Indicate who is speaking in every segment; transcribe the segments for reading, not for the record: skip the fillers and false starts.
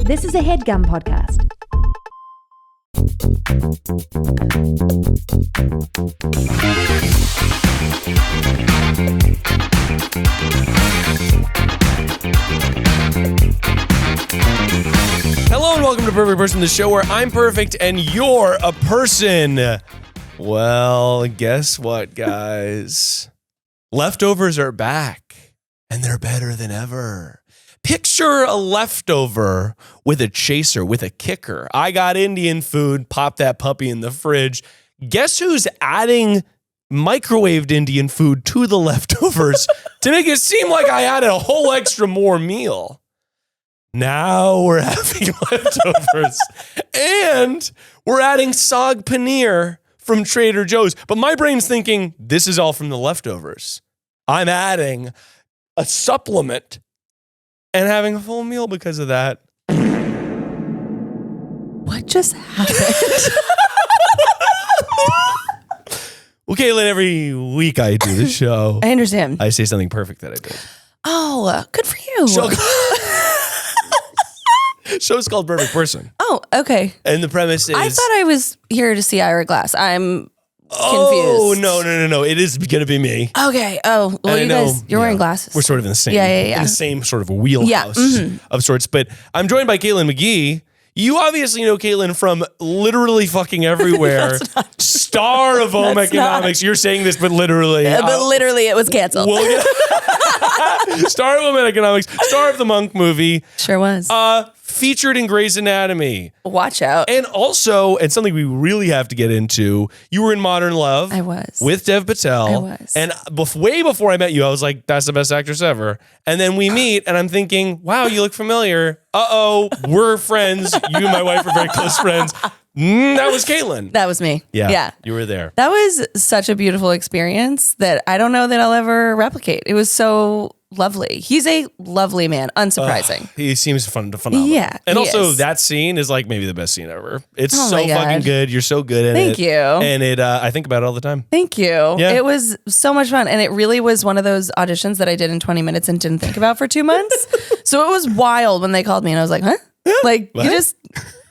Speaker 1: This is a Headgum podcast.
Speaker 2: Hello and welcome to Perfect Person, the show where I'm perfect and you're a person. Well, guess what, guys? Leftovers are back and they're better than ever. Picture a leftover with a chaser, with a kicker. I got Indian food, pop that puppy in the fridge. Guess who's adding microwaved Indian food to the leftovers to make it seem like I added a whole extra more meal? Now we're having leftovers. And we're adding sag paneer from Trader Joe's. But my brain's thinking, this is all from the leftovers. I'm adding a supplement and having a full meal because of that.
Speaker 3: What just happened?
Speaker 2: Well, Kaitlin, every week I do the show.
Speaker 3: I understand.
Speaker 2: I say something perfect that I did.
Speaker 3: Oh, good for you.
Speaker 2: Show's called Perfect Person.
Speaker 3: Oh, okay.
Speaker 2: And the premise is...
Speaker 3: I thought I was here to see Ira Glass. I'm
Speaker 2: Oh,
Speaker 3: confused.
Speaker 2: no. It is going to be me.
Speaker 3: Okay. Oh, well, you guys, you're wearing glasses.
Speaker 2: We're sort of in the same, in the same sort of wheelhouse of sorts. But I'm joined by Kaitlin McGee. You obviously know Kaitlin from literally fucking everywhere. Star of home economics. You're saying this, but literally.
Speaker 3: But literally, it was canceled.
Speaker 2: Star of home economics. Star of the Monk movie.
Speaker 3: Sure was.
Speaker 2: Featured in Grey's Anatomy.
Speaker 3: Watch out.
Speaker 2: And also, and something we really have to get into, you were in Modern Love.
Speaker 3: I was.
Speaker 2: With Dev Patel.
Speaker 3: I was.
Speaker 2: And way before I met you, I was like, that's the best actress ever. And then we meet, and I'm thinking, wow, you look familiar. Uh-oh, we're friends. You and my wife are very close friends. That was Kaitlin.
Speaker 3: That was me.
Speaker 2: Yeah. You were there.
Speaker 3: That was such a beautiful experience that I don't know that I'll ever replicate. It was so lovely. He's a lovely man, unsurprising.
Speaker 2: He seems phenomenal.
Speaker 3: Yeah.
Speaker 2: And also that scene is like maybe the best scene ever. It's so
Speaker 3: my God.
Speaker 2: fucking good. You're so good in it.
Speaker 3: Thank you.
Speaker 2: And I think about it all the time.
Speaker 3: Thank you.
Speaker 2: Yeah.
Speaker 3: It was so much fun. And it really was one of those auditions that I did in 20 minutes and didn't think about for 2 months. So it was wild when they called me and I was like, huh? Like,
Speaker 2: what?
Speaker 3: you just...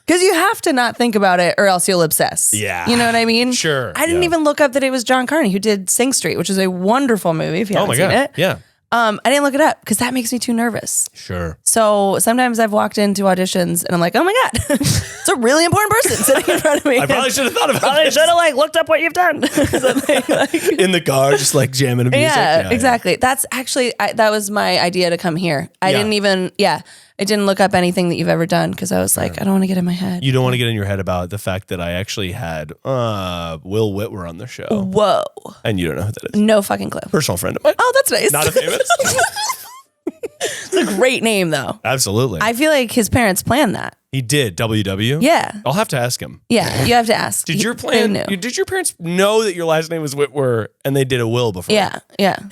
Speaker 3: Because you have to not think about it or else you'll obsess.
Speaker 2: Yeah.
Speaker 3: You know what I mean?
Speaker 2: Sure.
Speaker 3: I didn't even look up that it was John Carney who did Sing Street, which is a wonderful movie if you haven't seen it.
Speaker 2: Yeah.
Speaker 3: I didn't look it up because that makes me too nervous.
Speaker 2: Sure.
Speaker 3: So sometimes I've walked into auditions and I'm like, oh my God, it's a really important person sitting in front of me.
Speaker 2: I probably should have thought about
Speaker 3: I
Speaker 2: this.
Speaker 3: should have looked up what you've done.
Speaker 2: In the car, just jamming to music.
Speaker 3: Yeah, exactly. That's actually, that was my idea to come here. I didn't look up anything that you've ever done because I was like, I don't want to get in my head.
Speaker 2: You don't want to get in your head about the fact that I actually had Will Whitwer on the show.
Speaker 3: Whoa.
Speaker 2: And you don't know who that is.
Speaker 3: No fucking clue.
Speaker 2: Personal friend of mine.
Speaker 3: Oh, that's nice.
Speaker 2: Not a famous.
Speaker 3: It's a great name though.
Speaker 2: Absolutely.
Speaker 3: I feel like his parents planned that.
Speaker 2: He did. WW?
Speaker 3: Yeah.
Speaker 2: I'll have to ask him.
Speaker 3: Yeah, you have to ask.
Speaker 2: Did your
Speaker 3: Did
Speaker 2: parents know that your last name was Whitwer and they did a Will before?
Speaker 3: Yeah.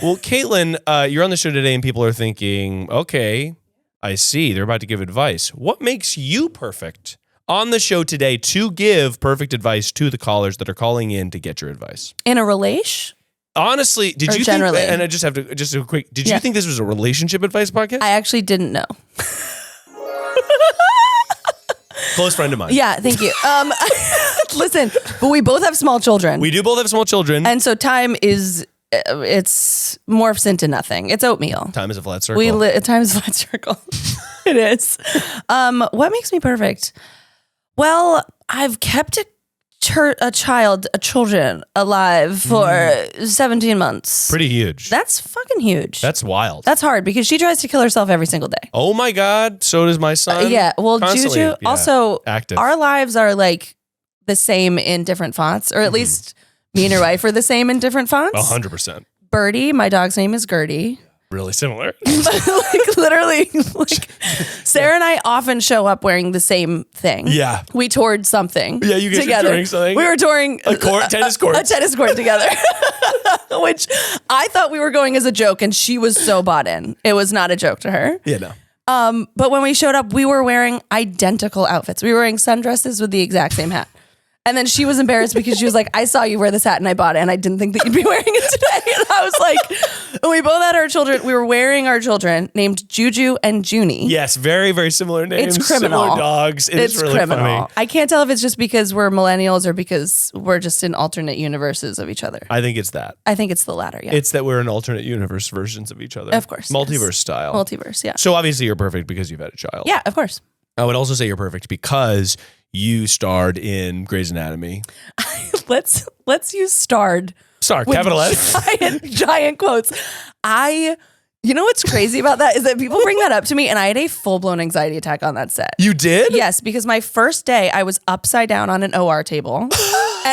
Speaker 2: Well, Kaitlin, you're on the show today and people are thinking, okay, I see. They're about to give advice. What makes you perfect on the show today to give perfect advice to the callers that are calling in to get your advice?
Speaker 3: In a relation?
Speaker 2: Honestly, did you
Speaker 3: generally?
Speaker 2: think, and I just have to, just a quick, did you think this was a relationship advice podcast?
Speaker 3: I actually didn't know.
Speaker 2: Close friend of mine.
Speaker 3: Yeah, thank you. Listen, but we both have small children.
Speaker 2: We do both have small children.
Speaker 3: And so time is, it's morphs into nothing. It's oatmeal.
Speaker 2: Time is a flat circle.
Speaker 3: Time is a flat circle. It is. What makes me perfect? Well, I've kept children alive for 17 months.
Speaker 2: Pretty huge.
Speaker 3: That's fucking huge.
Speaker 2: That's wild.
Speaker 3: That's hard because she tries to kill herself every single day.
Speaker 2: Oh my God. So does my son.
Speaker 3: Yeah. Well,
Speaker 2: Constantly,
Speaker 3: Juju, also,
Speaker 2: active.
Speaker 3: Our lives are like the same in different fonts, or at least me and your wife are the same in different fonts.
Speaker 2: 100%.
Speaker 3: Birdie, my dog's name is Gertie.
Speaker 2: Really similar.
Speaker 3: Literally, Sarah and I often show up wearing the same thing.
Speaker 2: Yeah.
Speaker 3: We toured something.
Speaker 2: Yeah, you guys
Speaker 3: together.
Speaker 2: were touring something.
Speaker 3: We were touring
Speaker 2: tennis court.
Speaker 3: A tennis court together. Which I thought we were going as a joke, and she was so bought in. It was not a joke to her.
Speaker 2: Yeah, no.
Speaker 3: But when we showed up, we were wearing identical outfits. We were wearing sundresses with the exact same hat. And then she was embarrassed because she was like, I saw you wear this hat and I bought it and I didn't think that you'd be wearing it today. And I was like, and we both had our children. We were wearing our children named Juju and Junie.
Speaker 2: Yes, very, very similar names.
Speaker 3: It's criminal.
Speaker 2: Similar dogs. It's really
Speaker 3: criminal.
Speaker 2: funny.
Speaker 3: I can't tell if it's just because we're millennials or because we're just in alternate universes of each other.
Speaker 2: I think it's that.
Speaker 3: I think it's the latter, yeah.
Speaker 2: It's that we're in alternate universe versions of each other.
Speaker 3: Of course.
Speaker 2: Multiverse
Speaker 3: yes.
Speaker 2: style.
Speaker 3: Multiverse, yeah.
Speaker 2: So obviously you're perfect because you've had a child.
Speaker 3: Yeah, of course.
Speaker 2: I would also say you're perfect because you starred in Grey's Anatomy.
Speaker 3: Let's use starred.
Speaker 2: Sorry,
Speaker 3: with
Speaker 2: capital S.
Speaker 3: giant quotes. You know what's crazy about that is that people bring that up to me and I had a full-blown anxiety attack on that set.
Speaker 2: You did?
Speaker 3: Yes, because my first day I was upside down on an OR table and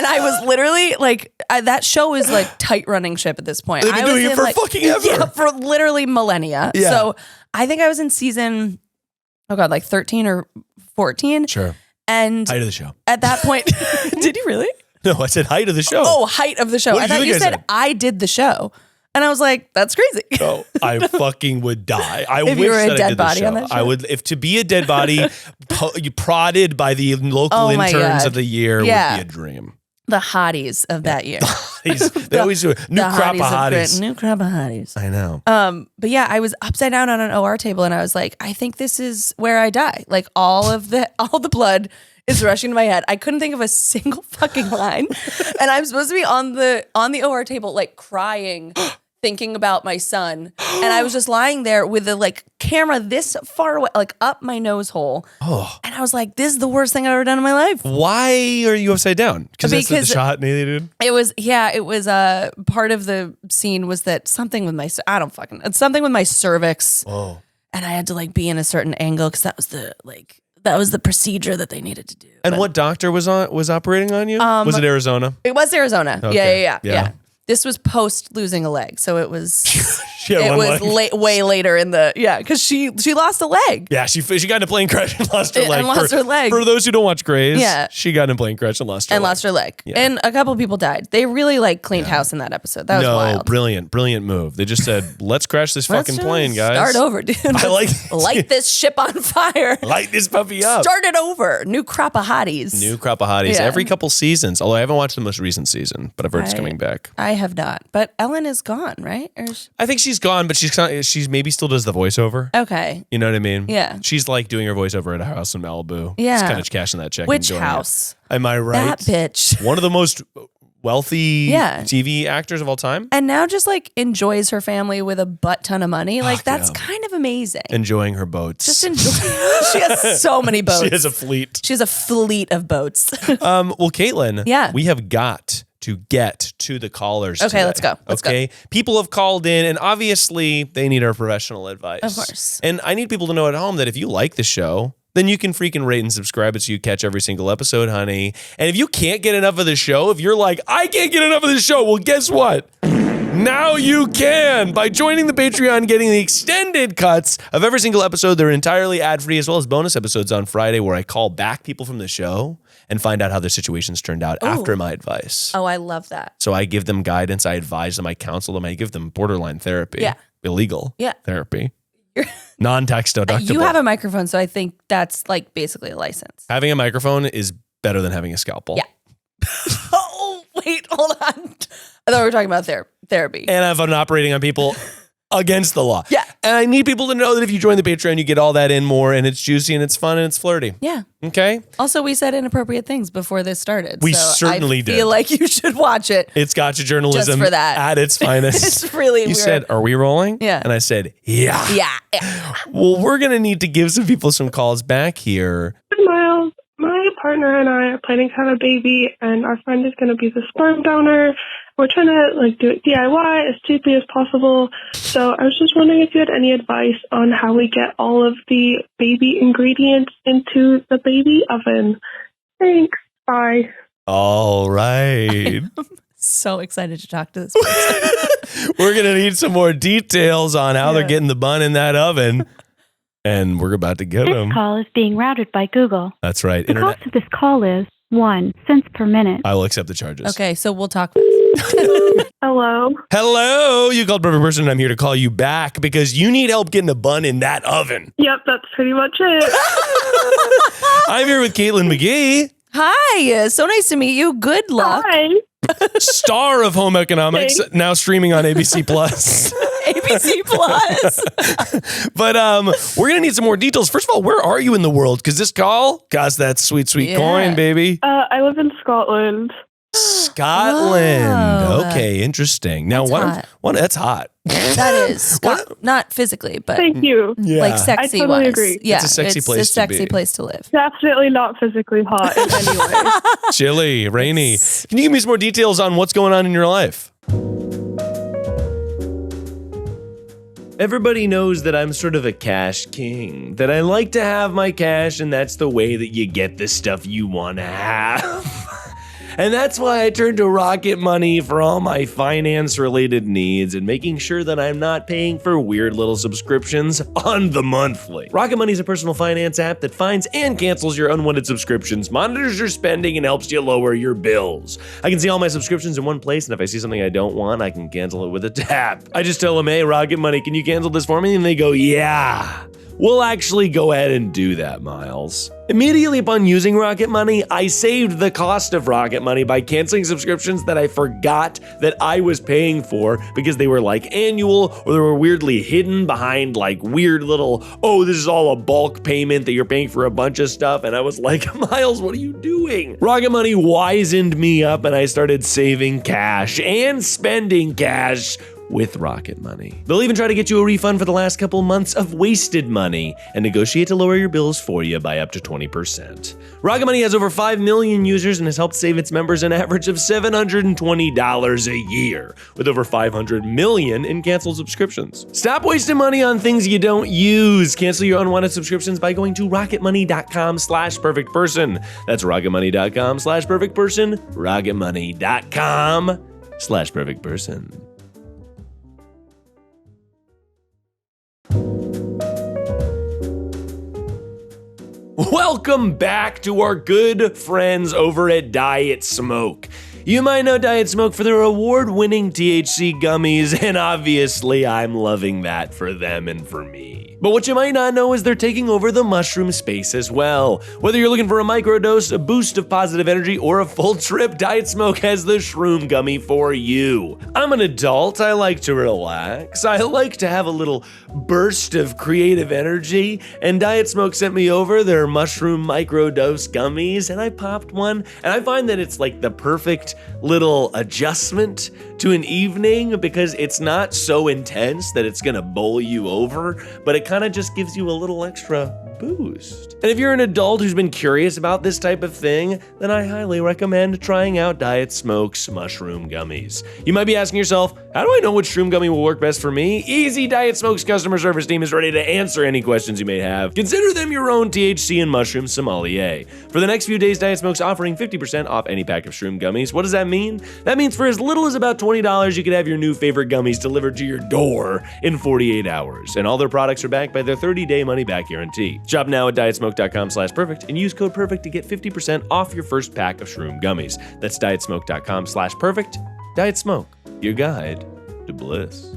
Speaker 3: I was literally like, that show is like tight running ship at this point.
Speaker 2: They've been doing it for fucking ever.
Speaker 3: Yeah, for literally millennia.
Speaker 2: Yeah.
Speaker 3: So I think I was in season, like 13 or 14.
Speaker 2: Sure.
Speaker 3: And
Speaker 2: height of the show.
Speaker 3: At that point, did you really?
Speaker 2: No, I said height of the show.
Speaker 3: Oh, height of the show.
Speaker 2: What
Speaker 3: I
Speaker 2: did
Speaker 3: thought
Speaker 2: you
Speaker 3: you
Speaker 2: think I
Speaker 3: said
Speaker 2: said?
Speaker 3: I did the show. And I was like, that's crazy.
Speaker 2: Oh, I fucking would die. I
Speaker 3: If
Speaker 2: wish
Speaker 3: you were a
Speaker 2: that I
Speaker 3: dead
Speaker 2: did the
Speaker 3: body
Speaker 2: show.
Speaker 3: on that show?
Speaker 2: I would, if to be a dead body, you prodded by the local
Speaker 3: Oh my
Speaker 2: interns
Speaker 3: God.
Speaker 2: of the year
Speaker 3: Yeah.
Speaker 2: would be a dream.
Speaker 3: The hotties of that year.
Speaker 2: They always do it. New crop of hotties.
Speaker 3: New crop of hotties.
Speaker 2: I know.
Speaker 3: But yeah, I was upside down on an OR table and I was like, I think this is where I die. Like all the blood is rushing to my head. I couldn't think of a single fucking line. And I'm supposed to be on the OR table, like crying, thinking about my son. And I was just lying there with the like camera this far away, like up my nose hole.
Speaker 2: Oh.
Speaker 3: And I was like, this is the worst thing I've ever done in my life.
Speaker 2: Why are you upside down? Because that's the shot they did?
Speaker 3: It was part of the scene was that something with my, it's something with my cervix.
Speaker 2: Oh.
Speaker 3: And I had to like be in a certain angle because that was the procedure that they needed to do.
Speaker 2: And what doctor was operating on you? Was it Arizona?
Speaker 3: It was Arizona.
Speaker 2: Okay.
Speaker 3: Yeah. This was post losing a leg, so it was
Speaker 2: She had one leg.
Speaker 3: way later in the because she lost a leg.
Speaker 2: Yeah, she got in a plane crash and lost her leg.
Speaker 3: And lost her leg.
Speaker 2: For those who don't watch Grey's,
Speaker 3: Yeah.
Speaker 2: she got in a plane crash and lost her leg.
Speaker 3: Lost her leg.
Speaker 2: Yeah.
Speaker 3: And a couple people died. They really like cleaned house in that episode. That was wild.
Speaker 2: Brilliant move. They just said, let's crash this fucking plane, guys.
Speaker 3: Start over, dude.
Speaker 2: I like
Speaker 3: light this ship on fire.
Speaker 2: Light this puppy up.
Speaker 3: Start it over. New crop of hotties.
Speaker 2: New crop of hotties.
Speaker 3: Yeah.
Speaker 2: Every couple seasons. Although I haven't watched the most recent season, but I've heard it's coming back.
Speaker 3: I have not. But Ellen is gone, right?
Speaker 2: I think she's gone, but she's maybe still does the voiceover.
Speaker 3: Okay.
Speaker 2: You know what I mean?
Speaker 3: Yeah.
Speaker 2: She's like doing her voiceover at a house in Malibu.
Speaker 3: Yeah.
Speaker 2: Just kind of cashing that check.
Speaker 3: Which
Speaker 2: enjoying
Speaker 3: house?
Speaker 2: It. Am I right?
Speaker 3: That bitch.
Speaker 2: One of the most wealthy
Speaker 3: Yeah.
Speaker 2: TV actors of all time.
Speaker 3: And now just like enjoys her family with a butt ton of money. Like
Speaker 2: Fuck
Speaker 3: that's
Speaker 2: yeah.
Speaker 3: kind of amazing.
Speaker 2: Enjoying her boats.
Speaker 3: Just enjoy. She has so many boats.
Speaker 2: She has a fleet.
Speaker 3: She has a fleet of boats.
Speaker 2: Well, Kaitlin,
Speaker 3: Yeah.
Speaker 2: we have got to get to the callers
Speaker 3: Okay,
Speaker 2: today.
Speaker 3: let's go. Let's
Speaker 2: go. People have called in, and obviously they need our professional advice.
Speaker 3: Of course.
Speaker 2: And I need people to know at home that if you like the show, then you can freaking rate and subscribe it so you catch every single episode, honey. And if you can't get enough of the show, if you're like, I can't get enough of the show, well, guess what? Now you can by joining the Patreon, getting the extended cuts of every single episode. They're entirely ad-free, as well as bonus episodes on Friday where I call back people from the show and find out how their situations turned out after my advice.
Speaker 3: Oh, I love that.
Speaker 2: So I give them guidance, I advise them, I counsel them, I give them borderline therapy.
Speaker 3: Yeah.
Speaker 2: Illegal
Speaker 3: Yeah.
Speaker 2: therapy. Non-tax deductible.
Speaker 3: You have a microphone, so I think that's like basically a license.
Speaker 2: Having a microphone is better than having a scalpel.
Speaker 3: Yeah. Oh, wait, hold on. I thought we were talking about therapy.
Speaker 2: And I've been operating on people against the law.
Speaker 3: Yeah.
Speaker 2: And I need people to know that if you join the Patreon, you get all that in more, and it's juicy, and it's fun, and it's flirty.
Speaker 3: Yeah.
Speaker 2: Okay?
Speaker 3: Also, we said inappropriate things before this started.
Speaker 2: We
Speaker 3: so
Speaker 2: certainly
Speaker 3: I
Speaker 2: did.
Speaker 3: feel like you should watch it.
Speaker 2: It's gotcha journalism
Speaker 3: Just for that.
Speaker 2: at its finest.
Speaker 3: It's really
Speaker 2: You
Speaker 3: weird.
Speaker 2: said, are we rolling?
Speaker 3: Yeah.
Speaker 2: And I said, yeah.
Speaker 3: Yeah.
Speaker 2: Well, we're going to need to give some people some calls back here.
Speaker 1: Hi, Miles. My partner and I are planning to have a baby, and our friend is going to be the sperm donor. We're trying to do it DIY as cheaply as possible. So I was just wondering if you had any advice on how we get all of the baby ingredients into the baby oven. Thanks. Bye.
Speaker 2: All right.
Speaker 3: So excited to talk to this person.
Speaker 2: We're going to need some more details on how they're getting the bun in that oven. And we're about to get them.
Speaker 4: This call is being routed by Google.
Speaker 2: That's right.
Speaker 4: The cost of this call is 1 cent per minute.
Speaker 2: I will accept the charges.
Speaker 3: Okay, so we'll talk.
Speaker 1: Hello.
Speaker 2: Hello. You called Perfect Person. I'm here to call you back because you need help getting a bun in that oven.
Speaker 1: Yep, that's pretty much it.
Speaker 2: I'm here with Kaitlin McGee.
Speaker 3: Hi. So nice to meet you. Good luck.
Speaker 1: Hi.
Speaker 2: Star of home economics,
Speaker 1: Thanks.
Speaker 2: now streaming on ABC Plus.
Speaker 3: ABC Plus.
Speaker 2: But we're gonna need some more details. First of all, where are you in the world? Because this call costs that sweet
Speaker 3: Yeah.
Speaker 2: coin, baby.
Speaker 1: I live in Scotland.
Speaker 2: Scotland.
Speaker 3: Whoa.
Speaker 2: Okay, interesting. Now,
Speaker 3: That's hot.
Speaker 2: that's hot.
Speaker 3: That is not physically, but
Speaker 1: Thank you.
Speaker 2: Yeah.
Speaker 3: like sexy
Speaker 1: I totally
Speaker 3: wise.
Speaker 1: agree.
Speaker 3: Yeah,
Speaker 2: It's a sexy place to
Speaker 3: sexy
Speaker 2: be.
Speaker 3: place to live.
Speaker 1: Definitely not physically hot in any way.
Speaker 2: Chilly, rainy. Can you give me some more details on what's going on in your life? Everybody knows that I'm sort of a cash king, that I like to have my cash, and that's the way that you get the stuff you want to have. And that's why I turn to Rocket Money for all my finance-related needs and making sure that I'm not paying for weird little subscriptions on the monthly. Rocket Money is a personal finance app that finds and cancels your unwanted subscriptions, monitors your spending, and helps you lower your bills. I can see all my subscriptions in one place, and if I see something I don't want, I can cancel it with a tap. I just tell them, hey, Rocket Money, can you cancel this for me? And they go, yeah. We'll actually go ahead and do that, Miles. Immediately upon using Rocket Money, I saved the cost of Rocket Money by canceling subscriptions that I forgot that I was paying for because they were like annual or they were weirdly hidden behind like weird little, oh, this is all a bulk payment that you're paying for a bunch of stuff. And I was like, Miles, what are you doing? Rocket Money wisened me up and I started saving cash and spending cash with Rocket Money. They'll even try to get you a refund for the last couple months of wasted money and negotiate to lower your bills for you by up to 20%. Rocket Money has over 5 million users and has helped save its members an average of $720 a year, with over 500 million in canceled subscriptions. Stop wasting money on things you don't use. Cancel your unwanted subscriptions by going to rocketmoney.com/perfectperson. That's rocketmoney.com/perfectperson, rocketmoney.com/perfectperson. Welcome back to our good friends over at Diet Smoke. You might know Diet Smoke for their award-winning THC gummies, and obviously I'm loving that for them and for me. But what you might not know is they're taking over the mushroom space as well. Whether you're looking for a microdose, a boost of positive energy, or a full trip, Diet Smoke has the shroom gummy for you. I'm an adult, I like to relax, I like to have a little burst of creative energy, and Diet Smoke sent me over their mushroom microdose gummies, and I popped one, and I find that it's like the perfect little adjustment to an evening because it's not so intense that it's gonna bowl you over, but it kind of just gives you a little extra boost. And if you're an adult who's been curious about this type of thing, then I highly recommend trying out Diet Smoke's mushroom gummies. You might be asking yourself, how do I know which shroom gummy will work best for me? Easy, Diet Smoke's customer service team is ready to answer any questions you may have. Consider them your own THC and mushroom sommelier. For the next few days, Diet Smoke's offering 50% off any pack of shroom gummies. What does that mean? That means for as little as about $20, you could have your new favorite gummies delivered to your door in 48 hours. And all their products are backed by their 30-day money-back guarantee. Shop now at dietsmoke.com/perfect and use code PERFECT to get 50% off your first pack of shroom gummies. That's dietsmoke.com/perfect. Diet Smoke, your guide to bliss.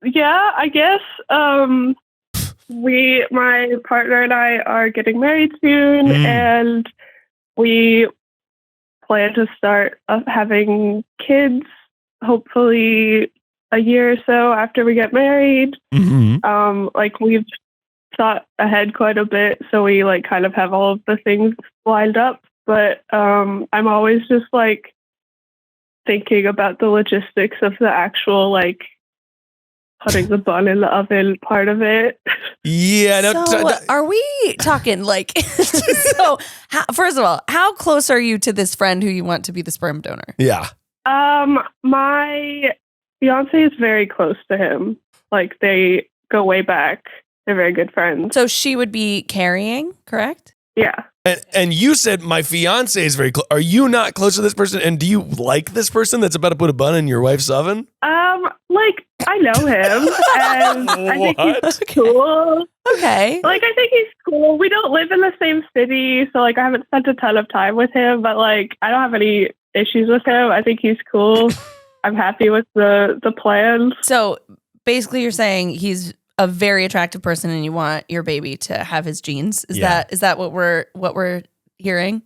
Speaker 1: Yeah, I guess my partner and I are getting married soon, and we plan to start having kids, hopefully a year or so after we get married. Like we've thought ahead quite a bit, so we like kind of have all of the things lined up, but I'm always just like thinking about the logistics of the actual like putting the bun in the oven part of it.
Speaker 2: Yeah. No,
Speaker 3: So are we talking like, first of all, how close are you to this friend who you want to be the sperm donor?
Speaker 2: yeah.
Speaker 1: My fiance is very close to him. Like they go way back. They're very good friends.
Speaker 3: So she would be carrying, correct?
Speaker 1: Yeah.
Speaker 2: And you said my fiance is very close. Are you not close to this person? And do you like this person that's about to put a bun in your wife's oven?
Speaker 1: Like I know him, and I think he's cool.
Speaker 3: Okay.
Speaker 1: Like I think he's cool. We don't live in the same city, so like I haven't spent a ton of time with him, but like I don't have any issues with him. I think he's cool. I'm happy with the plans.
Speaker 3: So basically you're saying he's a very attractive person and you want your baby to have his genes. Is that what we're hearing?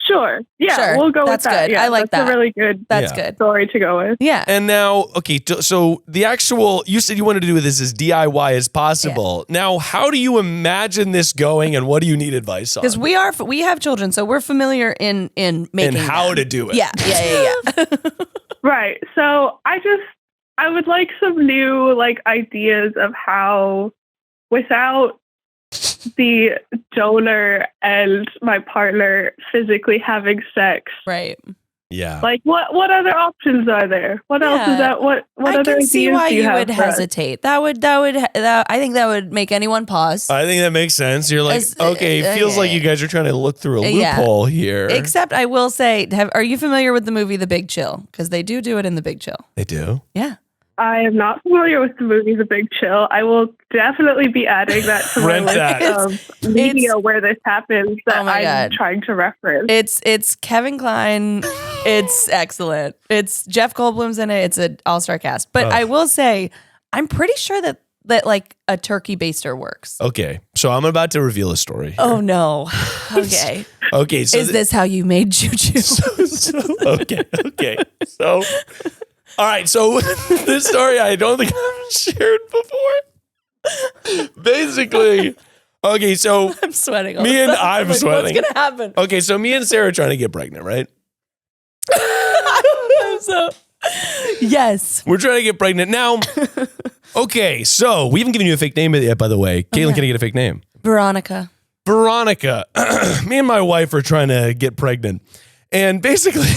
Speaker 1: Sure. Yeah,
Speaker 3: Sure.
Speaker 1: we'll go
Speaker 3: That's
Speaker 1: with that.
Speaker 3: good.
Speaker 1: Yeah,
Speaker 3: I like
Speaker 1: that's
Speaker 3: that.
Speaker 1: a really good
Speaker 3: That's good.
Speaker 1: story to go with.
Speaker 3: Yeah.
Speaker 2: And now, okay, so the actual, you said you wanted to do this as DIY as possible. Now, how do you imagine this going and what do you need advice on?
Speaker 3: Because we have children, so we're familiar in making
Speaker 2: and how
Speaker 3: them.
Speaker 2: to do it.
Speaker 3: Yeah.
Speaker 1: Right. So I would like some new ideas of how, without the donor and my partner physically having sex.
Speaker 3: Right.
Speaker 2: Yeah.
Speaker 1: Like what other options are there? What else is that? What
Speaker 3: I
Speaker 1: other
Speaker 3: can
Speaker 1: ideas
Speaker 3: see why
Speaker 1: do you
Speaker 3: you
Speaker 1: have
Speaker 3: would
Speaker 1: for us?
Speaker 3: hesitate. I think that would make anyone pause.
Speaker 2: I think that makes sense. You're like, okay, it feels like you guys are trying to look through a loophole here.
Speaker 3: Except I will say, are you familiar with the movie The Big Chill? Because they do it in The Big Chill.
Speaker 2: They do?
Speaker 3: Yeah.
Speaker 1: I am not familiar with the movie The Big Chill. I will definitely be adding that to my
Speaker 2: Rent
Speaker 1: list
Speaker 2: that.
Speaker 1: of media where this happens that
Speaker 3: Oh my
Speaker 1: I'm
Speaker 3: God.
Speaker 1: trying to reference.
Speaker 3: It's Kevin Kline. It's excellent. It's Jeff Goldblum's in it. It's an all-star cast. But I will say, I'm pretty sure that like a turkey baster works.
Speaker 2: Okay, so I'm about to reveal a story here.
Speaker 3: Oh no. Okay.
Speaker 2: Okay, so
Speaker 3: Is this how you made juju?
Speaker 2: okay. So, all right. So this story I don't think I've shared before. Basically, okay. So
Speaker 3: I'm sweating.
Speaker 2: I'm sweating.
Speaker 3: What's gonna happen?
Speaker 2: Okay, so me and Sarah are trying to get pregnant, right?
Speaker 3: So, yes.
Speaker 2: We're trying to get pregnant now. Okay, so we haven't given you a fake name yet, by the way. Kaitlin, can I get a fake name?
Speaker 3: Veronica.
Speaker 2: Me and my wife are trying to get pregnant. And basically,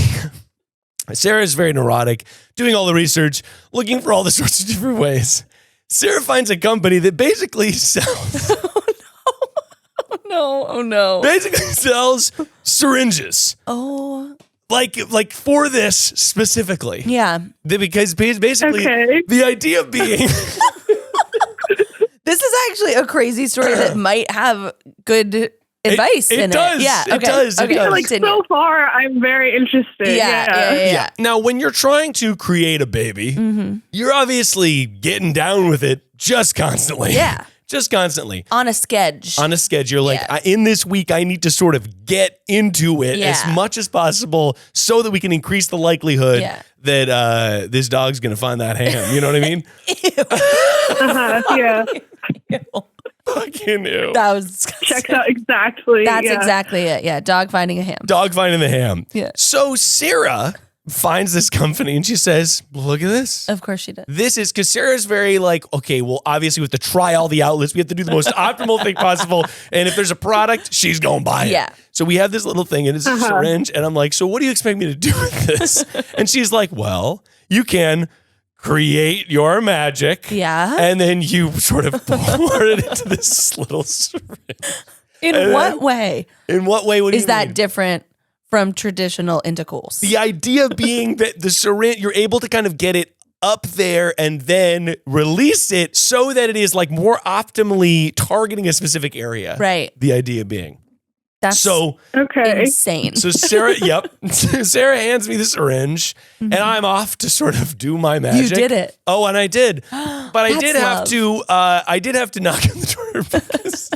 Speaker 2: Sarah's very neurotic, doing all the research, looking for all the sorts of different ways. Sarah finds a company that basically sells...
Speaker 3: Oh no.
Speaker 2: Basically sells syringes.
Speaker 3: Oh.
Speaker 2: Like for this specifically.
Speaker 3: Yeah.
Speaker 2: Because basically the idea being...
Speaker 3: This is actually a crazy story that might have good advice in
Speaker 2: does.
Speaker 3: it. Yeah,
Speaker 2: It does.
Speaker 3: Okay,
Speaker 2: It does.
Speaker 1: Like
Speaker 3: continue.
Speaker 1: so far, I'm very interested.
Speaker 3: Yeah.
Speaker 2: Now, when you're trying to create a baby, you're obviously getting down with it just constantly.
Speaker 3: Yeah.
Speaker 2: Just constantly.
Speaker 3: On a schedule.
Speaker 2: On a schedule. Like,
Speaker 3: Yeah.
Speaker 2: in this week, I need to sort of get into it as
Speaker 3: Yeah.
Speaker 2: much as possible so that we can increase the likelihood
Speaker 3: Yeah.
Speaker 2: that this dog's going to find that ham. You know what I mean?
Speaker 1: Yeah.
Speaker 2: Fucking ew.
Speaker 3: That was disgusting.
Speaker 1: Checks out exactly.
Speaker 3: That's exactly it. Yeah, dog finding a ham.
Speaker 2: Dog finding the ham.
Speaker 3: Yeah.
Speaker 2: So Sarah finds this company and she says, look at this.
Speaker 3: Of course she did.
Speaker 2: This is because Sarah's very like, okay, well, obviously we have to try all the outlets. We have to do the most optimal thing possible. And if there's a product, she's going to buy it.
Speaker 3: Yeah.
Speaker 2: So we have this little thing and it's a syringe. And I'm like, so what do you expect me to do with this? And she's like, well, you can create your magic.
Speaker 3: Yeah.
Speaker 2: And then you sort of pour it into this little syringe.
Speaker 3: In what way?
Speaker 2: In what way would
Speaker 3: Is
Speaker 2: you
Speaker 3: that
Speaker 2: mean?
Speaker 3: different from traditional intercourse?
Speaker 2: The idea being that the syringe, you're able to kind of get it up there and then release it so that it is like more optimally targeting a specific area.
Speaker 3: Right.
Speaker 2: The idea being.
Speaker 3: That's
Speaker 2: So,
Speaker 3: insane.
Speaker 2: so Sarah, Sarah hands me the syringe and I'm off to sort of do my magic.
Speaker 3: You did it.
Speaker 2: Oh, and I did. But I did have to knock on the door because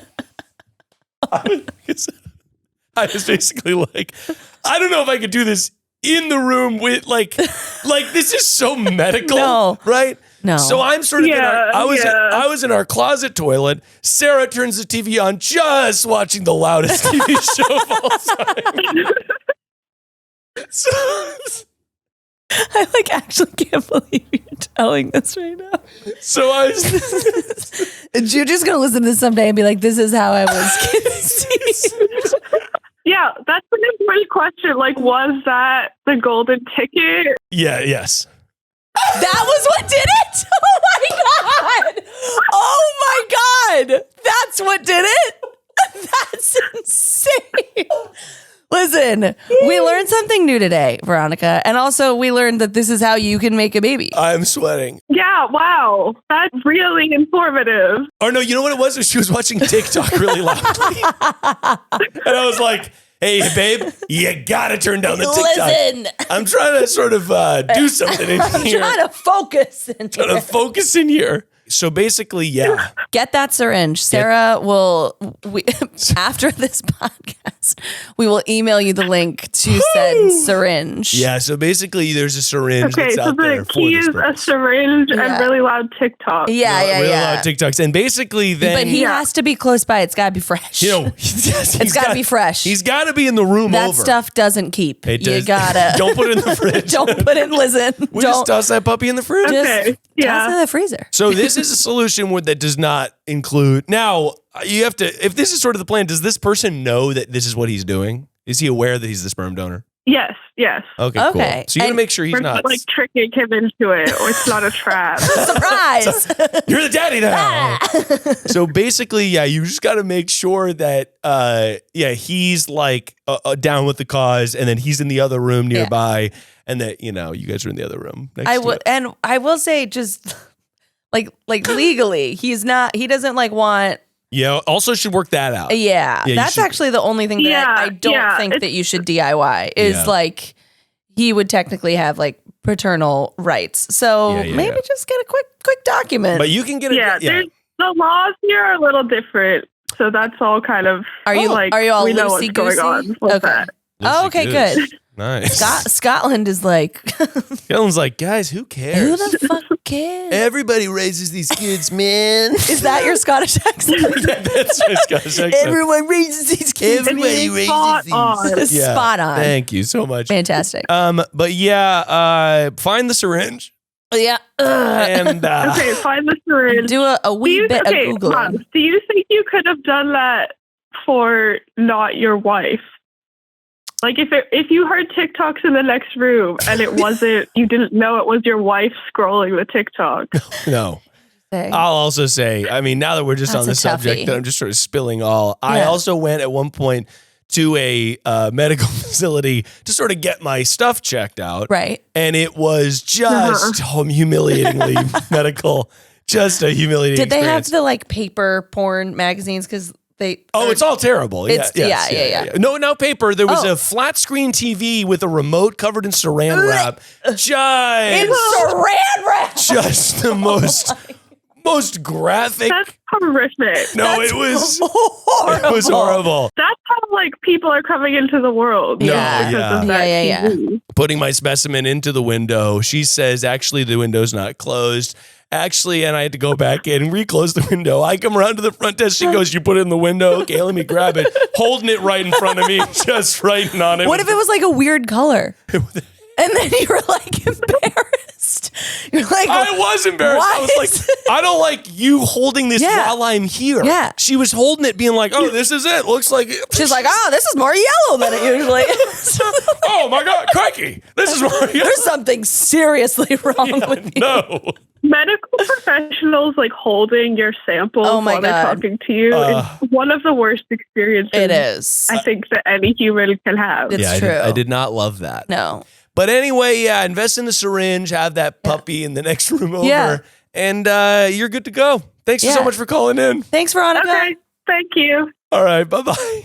Speaker 2: I was basically like, I don't know if I could do this in the room with like this is so medical,
Speaker 3: No.
Speaker 2: right?
Speaker 3: No.
Speaker 2: So I'm sort of I was in our closet toilet. Sarah turns the TV on, just watching the loudest TV show of all time. So,
Speaker 3: I actually can't believe you're telling this right now.
Speaker 2: so I was
Speaker 3: Juju's gonna listen to this someday and be like, "This is how I was conceived."
Speaker 1: Yeah, that's an important question. Like, was that the golden ticket?
Speaker 2: yes.
Speaker 3: That was what did it? Oh my god! That's what did it? That's insane. Listen, we learned something new today, Veronica. And also we learned that this is how you can make a baby.
Speaker 2: I'm sweating.
Speaker 1: Yeah, wow. That's really informative.
Speaker 2: Oh no, you know what it was? She was watching TikTok really loudly. And I was like, hey, babe, you gotta turn down the TikTok.
Speaker 3: Listen.
Speaker 2: I'm trying to sort of do something in here.
Speaker 3: I'm trying to focus in
Speaker 2: Trying
Speaker 3: here.
Speaker 2: to focus in here. So basically, yeah.
Speaker 3: Get that syringe. Sarah will, after this podcast, we will email you the link to said syringe.
Speaker 2: Yeah, so basically there's a syringe that's out there for
Speaker 1: key
Speaker 2: this
Speaker 1: is a
Speaker 2: purpose.
Speaker 1: syringe and really loud TikTok.
Speaker 2: Really loud TikToks. And basically then...
Speaker 3: But he has to be close by. It's got to be fresh. It's got to be fresh.
Speaker 2: He's got to be in the room
Speaker 3: that
Speaker 2: over.
Speaker 3: stuff doesn't keep.
Speaker 2: It
Speaker 3: You
Speaker 2: does.
Speaker 3: gotta.
Speaker 2: Don't put it in the fridge.
Speaker 3: Don't put it, listen.
Speaker 2: We just toss that puppy in the fridge.
Speaker 3: Just
Speaker 1: Okay.
Speaker 3: toss it in the freezer.
Speaker 2: So this is a solution that does not include. Now, you have to, if this is sort of the plan, does this person know that this is what he's doing? Is he aware that he's the sperm donor?
Speaker 1: Yes.
Speaker 2: Okay, cool.
Speaker 3: Okay.
Speaker 2: So you gotta make sure he's
Speaker 1: We're
Speaker 2: not.
Speaker 1: like tricking him into it, or it's not a trap.
Speaker 3: Surprise.
Speaker 2: You're the daddy now. So basically, you just got to make sure that, he's like down with the cause, and then he's in the other room nearby, and that you guys are in the other room.
Speaker 3: And I will say, just like legally, he doesn't like want.
Speaker 2: Yeah. Also, should work that out.
Speaker 3: Yeah, that's actually the only thing that I don't think that you should DIY is like he would technically have like paternal rights. So maybe just get a quick document.
Speaker 2: But you can get
Speaker 1: The laws here are a little different, so that's all kind of.
Speaker 3: Are you all
Speaker 1: we know what's going on with that?
Speaker 3: Oh, okay, good.
Speaker 2: Nice.
Speaker 3: Scotland is like.
Speaker 2: Scotland's like, guys, who cares?
Speaker 3: Who the fuck cares?
Speaker 2: Everybody raises these kids, man.
Speaker 3: Is that your Scottish accent?
Speaker 2: That's my Scottish accent.
Speaker 3: Everyone raises these kids.
Speaker 2: Everybody raises these.
Speaker 3: Spot on.
Speaker 2: Thank you so much.
Speaker 3: Fantastic.
Speaker 2: But find the syringe.
Speaker 3: Yeah.
Speaker 2: And
Speaker 1: Okay, find the syringe.
Speaker 3: Do a wee bit of Googling.
Speaker 1: Mom, do you think you could have done that for not your wife? Like if you heard TikToks in the next room and it wasn't, you didn't know it was your wife scrolling the TikTok.
Speaker 2: No. I'll also say, I mean, now that we're just on the subject, that I'm just sort of spilling all. I also went at one point to a medical facility to sort of get my stuff checked out.
Speaker 3: Right.
Speaker 2: And it was just humiliatingly medical. Just a humiliating
Speaker 3: Did they
Speaker 2: experience.
Speaker 3: have the like paper porn magazines? Because
Speaker 2: it's all terrible.
Speaker 3: Yeah.
Speaker 2: No paper. There was a flat screen TV with a remote covered in saran wrap. Just the most graphic.
Speaker 1: That's horrific.
Speaker 2: No, it was horrible. It was horrible.
Speaker 1: That's how like people are coming into the world.
Speaker 3: Yeah.
Speaker 2: Putting my specimen into the window. She says, actually, the window's not closed. Actually, and I had to go back in and reclose the window. I come around to the front desk. She goes, you put it in the window? Okay, let me grab it. Holding it right in front of me, just writing on it.
Speaker 3: What if it was like a weird color? And then you were like embarrassed. You're like,
Speaker 2: I was embarrassed. I was like, I don't like you holding this while I'm here.
Speaker 3: Yeah.
Speaker 2: She was holding it, being like, oh, this is it. Looks like it.
Speaker 3: She's like, oh, this is more yellow than it usually is.
Speaker 2: Oh my God, crikey. This is more yellow.
Speaker 3: There's something seriously wrong with you.
Speaker 2: No.
Speaker 1: Medical professionals like holding your samples while they're talking to you is one of the worst experiences.
Speaker 3: It is.
Speaker 1: I think that any human can have.
Speaker 3: It's true.
Speaker 2: I did not love that.
Speaker 3: No.
Speaker 2: But anyway, invest in the syringe, have that puppy in the next room over, and you're good to go. Thanks so much for calling in.
Speaker 3: Thanks, Veronica.
Speaker 1: Okay, thank you.
Speaker 2: All right, bye-bye.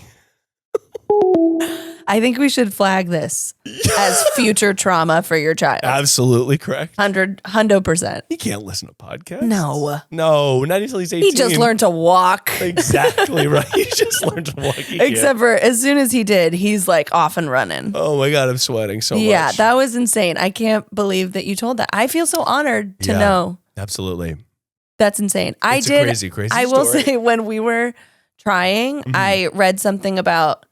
Speaker 3: I think we should flag this as future trauma for your child.
Speaker 2: Absolutely correct.
Speaker 3: 100%.
Speaker 2: He can't listen to podcasts.
Speaker 3: No,
Speaker 2: not until he's 18.
Speaker 3: He just learned to walk.
Speaker 2: Exactly right. He just learned to walk.
Speaker 3: Except for as soon as he did, he's like off and running.
Speaker 2: Oh my God, I'm sweating so much.
Speaker 3: Yeah, that was insane. I can't believe that you told that. I feel so honored to know.
Speaker 2: Absolutely.
Speaker 3: That's insane.
Speaker 2: It's a crazy
Speaker 3: I will
Speaker 2: story.
Speaker 3: say when we were trying, I read something about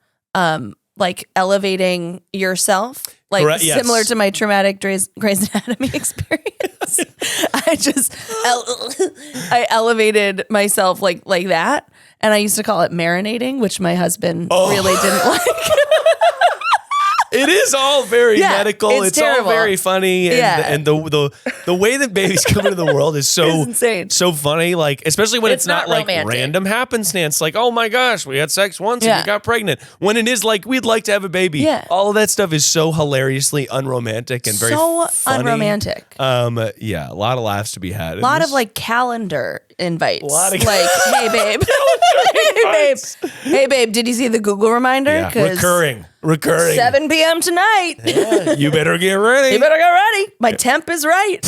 Speaker 3: like elevating yourself, like similar to my traumatic Grey's Anatomy experience. I elevated myself like that, and I used to call it marinating, which my husband really didn't like.
Speaker 2: It is all very medical. It's
Speaker 3: terrible.
Speaker 2: all very funny, and the way that babies come into the world is so
Speaker 3: insane.
Speaker 2: So funny. Like especially when it's not like
Speaker 3: romantic.
Speaker 2: random happenstance. Like oh my gosh, we had sex once and we got pregnant. When it is like we'd like to have a baby.
Speaker 3: Yeah.
Speaker 2: All of that stuff is so hilariously unromantic and very funny.
Speaker 3: Unromantic.
Speaker 2: A lot of laughs to be had.
Speaker 3: A lot of like calendar invites.
Speaker 2: Lot of
Speaker 3: like, hey babe, hey babe, did you see the Google reminder?
Speaker 2: Yeah. Recurring.
Speaker 3: 7 p.m. tonight.
Speaker 2: Yeah, you better get ready.
Speaker 3: You better get ready. My temp is right.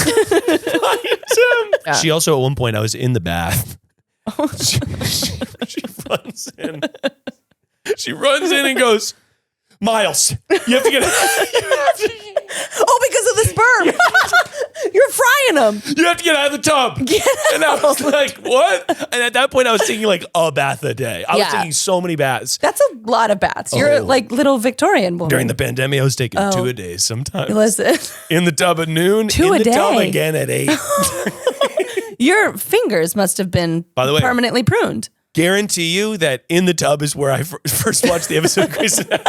Speaker 2: She also, at one point, I was in the bath She runs in. She runs in and goes, Miles, you have to get.
Speaker 3: Oh, because of the sperm. You're frying them.
Speaker 2: You have to get out of the tub. And I was like, what? And at that point, I was taking like a bath a day. I was taking so many baths.
Speaker 3: That's a lot of baths. You're like little Victorian woman.
Speaker 2: During the pandemic, I was taking 2 a day sometimes.
Speaker 3: Listen.
Speaker 2: In the tub at noon.
Speaker 3: 2 a day.
Speaker 2: In the tub again at 8.
Speaker 3: Your fingers must have been permanently pruned.
Speaker 2: Guarantee you that in the tub is where I first watched the episode of Grey's Anatomy.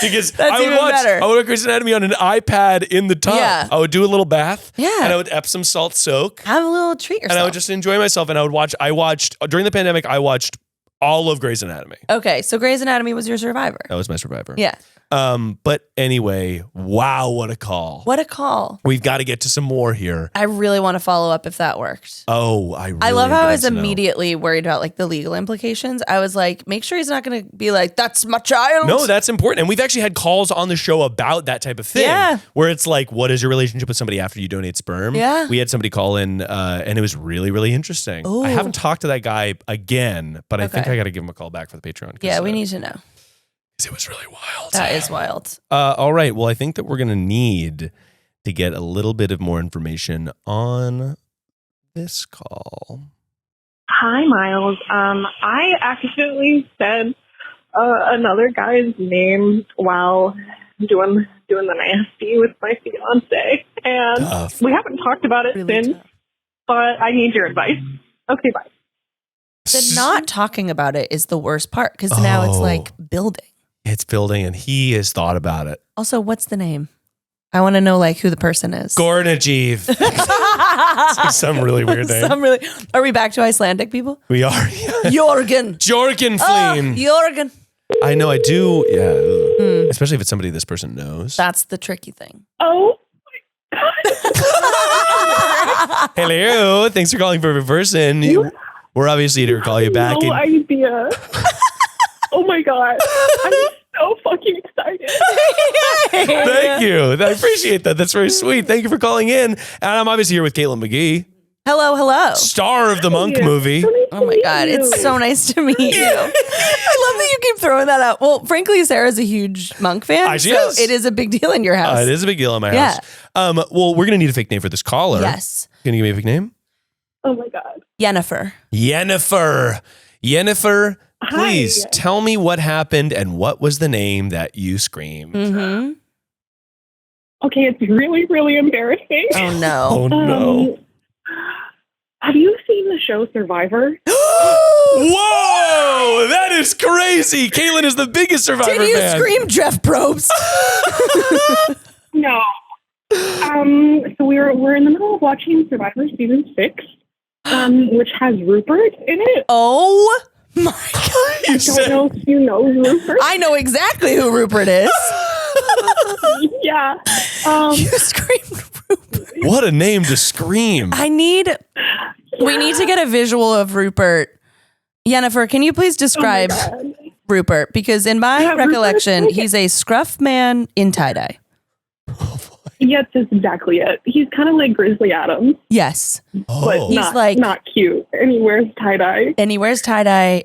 Speaker 2: Because
Speaker 3: That's even better.
Speaker 2: I would watch Grey's Anatomy on an iPad in the tub.
Speaker 3: Yeah.
Speaker 2: I would do a little bath.
Speaker 3: Yeah.
Speaker 2: And I would Epsom salt soak.
Speaker 3: Have a little treat yourself.
Speaker 2: And I would just enjoy myself. And I watched, during the pandemic, I watched all of Grey's Anatomy.
Speaker 3: Okay, so Grey's Anatomy was your Survivor.
Speaker 2: That was my Survivor.
Speaker 3: Yeah.
Speaker 2: But anyway, wow, what a call.
Speaker 3: What a call.
Speaker 2: We've got to get to some more here.
Speaker 3: I really want to follow up if that worked.
Speaker 2: Oh,
Speaker 3: I love how I was immediately worried about like the legal implications. I was like, make sure he's not going to be like, that's my child.
Speaker 2: No, that's important. And we've actually had calls on the show about that type of thing.
Speaker 3: Yeah.
Speaker 2: Where it's like, what is your relationship with somebody after you donate sperm?
Speaker 3: Yeah.
Speaker 2: We had somebody call in and it was really, really interesting.
Speaker 3: Ooh.
Speaker 2: I haven't talked to that guy again, but I think I got to give him a call back for the Patreon.
Speaker 3: Yeah, we need to know.
Speaker 2: It was really wild.
Speaker 3: That is wild.
Speaker 2: All right. Well, I think that we're going to need to get a little bit of more information on this call.
Speaker 1: Hi, Miles. I accidentally said another guy's name while doing the nasty with my fiance, and we haven't talked about it
Speaker 3: Really
Speaker 1: since.
Speaker 3: tough.
Speaker 1: But I need your advice. Okay, bye.
Speaker 3: The not talking about it is the worst part because now it's like building.
Speaker 2: It's building, and he has thought about it.
Speaker 3: Also, what's the name? I want to know like who the person is.
Speaker 2: Gornajeev. Some really weird name.
Speaker 3: Are we back to Icelandic people?
Speaker 2: We are.
Speaker 3: Jorgen.
Speaker 2: Jorgenfleen.
Speaker 3: Jorgen.
Speaker 2: I know, I do. Yeah. Especially if it's somebody this person knows.
Speaker 3: That's the tricky thing.
Speaker 1: Oh.
Speaker 2: Hello. Thanks for calling for a person. We're obviously here to call you back.
Speaker 1: No idea. Oh my God. I'm so fucking excited.
Speaker 2: Thank you. I appreciate that. That's very sweet. Thank you for calling in. And I'm obviously here with Kaitlin McGee.
Speaker 3: Hello.
Speaker 2: Star of the Monk movie.
Speaker 3: Oh my God. It's so nice to meet you. I love that you keep throwing that out. Well, frankly, Sarah's a huge Monk fan.
Speaker 2: She is.
Speaker 3: It is a big deal in your house.
Speaker 2: It is a big deal in my house. Well, we're going to need a fake name for this caller.
Speaker 3: Yes.
Speaker 2: Can you give me a fake name?
Speaker 1: Oh my God.
Speaker 3: Yennefer.
Speaker 2: Yennefer, please
Speaker 1: Hi.
Speaker 2: tell me what happened and what was the name that you screamed.
Speaker 3: Mm-hmm.
Speaker 1: Okay, it's really, really embarrassing.
Speaker 3: Oh no.
Speaker 2: Oh no.
Speaker 1: Have you seen the show Survivor?
Speaker 2: Whoa! That is crazy. Kaitlin is the biggest Survivor
Speaker 3: Did you
Speaker 2: fan.
Speaker 3: scream Jeff Probst?
Speaker 1: No. So we're in the middle of watching Survivor season 6, which has Rupert in it.
Speaker 3: Oh my God.
Speaker 2: You
Speaker 1: I don't know if you know Rupert.
Speaker 3: I know exactly who Rupert is.
Speaker 1: Yeah.
Speaker 3: You screamed Rupert.
Speaker 2: What a name to scream.
Speaker 3: We need to get a visual of Rupert. Yennefer, can you please describe Rupert? Because in my recollection, he's a scruff man in tie-dye.
Speaker 1: Yes, that's exactly it. He's kind of like Grizzly Adams,
Speaker 3: Yes.
Speaker 1: but
Speaker 3: He's
Speaker 1: not cute. And he wears tie-dye.
Speaker 3: And he wears tie-dye,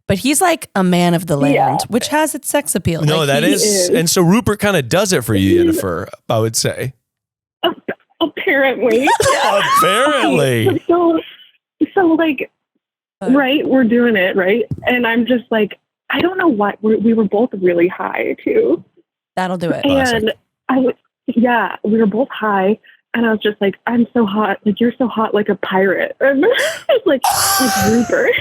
Speaker 3: but he's like a man of the land, which has its sex appeal.
Speaker 2: No,
Speaker 3: like
Speaker 2: that is. And so Rupert kind of does it for you, Yennefer, I would say.
Speaker 1: Apparently.
Speaker 2: Apparently.
Speaker 1: So like, right, we're doing it, right? And I'm just like, I don't know what, we were both really high, too.
Speaker 3: That'll do it.
Speaker 1: And we were both high, and I was just like, I'm so hot, like, you're so hot like a pirate. And it's like Rupert.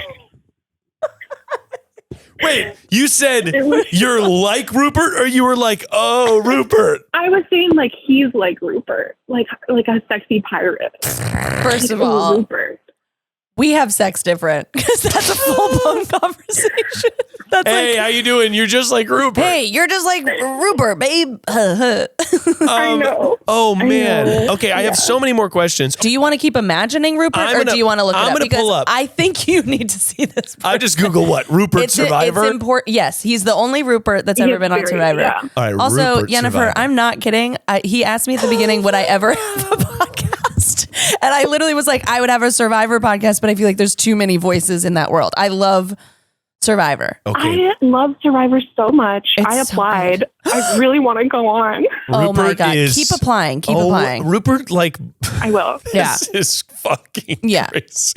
Speaker 2: Wait, you said you're like Rupert, or you were like, oh, Rupert?
Speaker 1: I was saying like he's like Rupert, like a sexy pirate.
Speaker 3: First of all,
Speaker 1: Rupert.
Speaker 3: we have sex different because that's a full-blown conversation. That's
Speaker 2: hey, how you doing? You're just like Rupert.
Speaker 3: Hey, you're just like Rupert, babe.
Speaker 1: I know.
Speaker 2: Oh, man.
Speaker 1: know.
Speaker 2: Okay, I have so many more questions.
Speaker 3: Do you want to keep imagining Rupert, or do you want to look it up?
Speaker 2: I'm going to pull up.
Speaker 3: I think you need to see this.
Speaker 2: I just Google what? Rupert Survivor?
Speaker 3: It's important. Yes, he's the only Rupert that's ever been on Survivor.
Speaker 1: Yeah.
Speaker 2: All right,
Speaker 3: Also,
Speaker 2: Rupert
Speaker 3: Yennefer,
Speaker 2: Survivor.
Speaker 3: I'm not kidding. He asked me at the beginning, would I ever have a podcast? And I literally was like, I would have a Survivor podcast, but I feel like there's too many voices in that world. I love Survivor.
Speaker 2: Okay.
Speaker 1: I love Survivor so much.
Speaker 3: It's
Speaker 1: I
Speaker 3: so
Speaker 1: applied.
Speaker 3: good.
Speaker 1: I really want to go on.
Speaker 3: Oh my
Speaker 2: Rupert
Speaker 3: God.
Speaker 2: is-
Speaker 3: Keep applying. Keep applying.
Speaker 2: Rupert, like,
Speaker 1: I will.
Speaker 3: Yeah.
Speaker 2: this is fucking
Speaker 3: Yeah.
Speaker 2: crazy.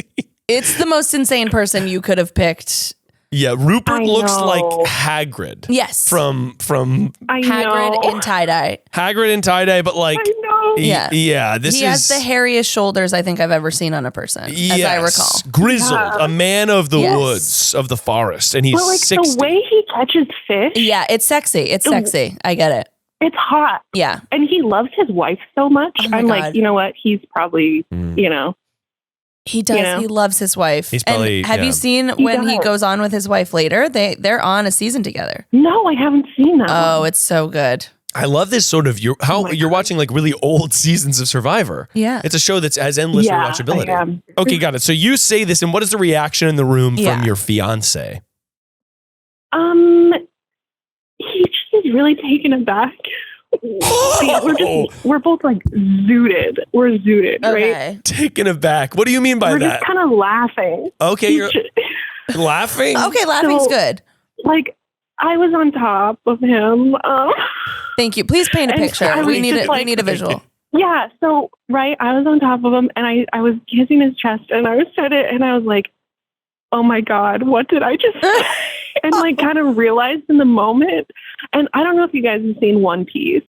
Speaker 3: It's the most insane person you could have picked.
Speaker 2: Yeah, Rupert
Speaker 1: I
Speaker 2: looks
Speaker 1: know.
Speaker 2: like Hagrid.
Speaker 3: Yes.
Speaker 2: From
Speaker 1: I
Speaker 3: Hagrid
Speaker 1: know.
Speaker 3: in tie-dye.
Speaker 2: Hagrid in tie-dye, but like,
Speaker 1: I know.
Speaker 3: Yeah.
Speaker 2: this
Speaker 3: He
Speaker 2: is
Speaker 3: has the hairiest shoulders I think I've ever seen on a person, as I recall.
Speaker 2: grizzled,
Speaker 1: Yeah.
Speaker 2: a man of the
Speaker 3: Yes.
Speaker 2: woods, of the forest, and he's
Speaker 1: But like
Speaker 2: 60.
Speaker 1: the way he catches fish,
Speaker 3: Yeah, it's sexy. It's sexy. I get it.
Speaker 1: it's hot.
Speaker 3: Yeah.
Speaker 1: And he loves his wife so much.
Speaker 3: Oh my
Speaker 1: I'm
Speaker 3: God.
Speaker 1: like, you know what? He's probably, you know.
Speaker 3: He does.
Speaker 1: You know?
Speaker 3: He loves his wife.
Speaker 2: He's probably-
Speaker 3: and have
Speaker 2: yeah.
Speaker 3: you seen
Speaker 1: He
Speaker 3: when he
Speaker 1: does.
Speaker 3: goes on with his wife later? They're on a season together.
Speaker 1: No, I haven't seen that.
Speaker 3: Oh, it's so good.
Speaker 2: I love this sort of
Speaker 1: Oh my
Speaker 2: you're
Speaker 1: God.
Speaker 2: watching like really old seasons of Survivor.
Speaker 3: Yeah.
Speaker 2: It's a show that's has endless
Speaker 1: Yeah,
Speaker 2: rewatchability.
Speaker 1: I am.
Speaker 2: Okay, got it. So you say this, and what is the reaction in the room
Speaker 3: Yeah.
Speaker 2: from your fiance?
Speaker 1: He just is really taken aback. We're both like zooted. We're zooted, right?
Speaker 3: Okay.
Speaker 2: Taken aback. What do you mean by
Speaker 1: We're
Speaker 2: that?
Speaker 1: just kind of laughing.
Speaker 2: Okay, you're
Speaker 1: He's just-
Speaker 2: laughing.
Speaker 3: Okay, laughing's
Speaker 1: So-
Speaker 3: good.
Speaker 1: like I was on top of him.
Speaker 3: Thank you. Please paint a
Speaker 1: And
Speaker 3: picture.
Speaker 1: I
Speaker 3: We
Speaker 1: was
Speaker 3: need
Speaker 1: just
Speaker 3: it. We
Speaker 1: like-
Speaker 3: need a visual.
Speaker 1: Yeah, so right, I was on top of him and I was kissing his chest and I said it and I was like, oh my God, what did I just say? And like kind of realized in the moment. And I don't know if you guys have seen One Piece.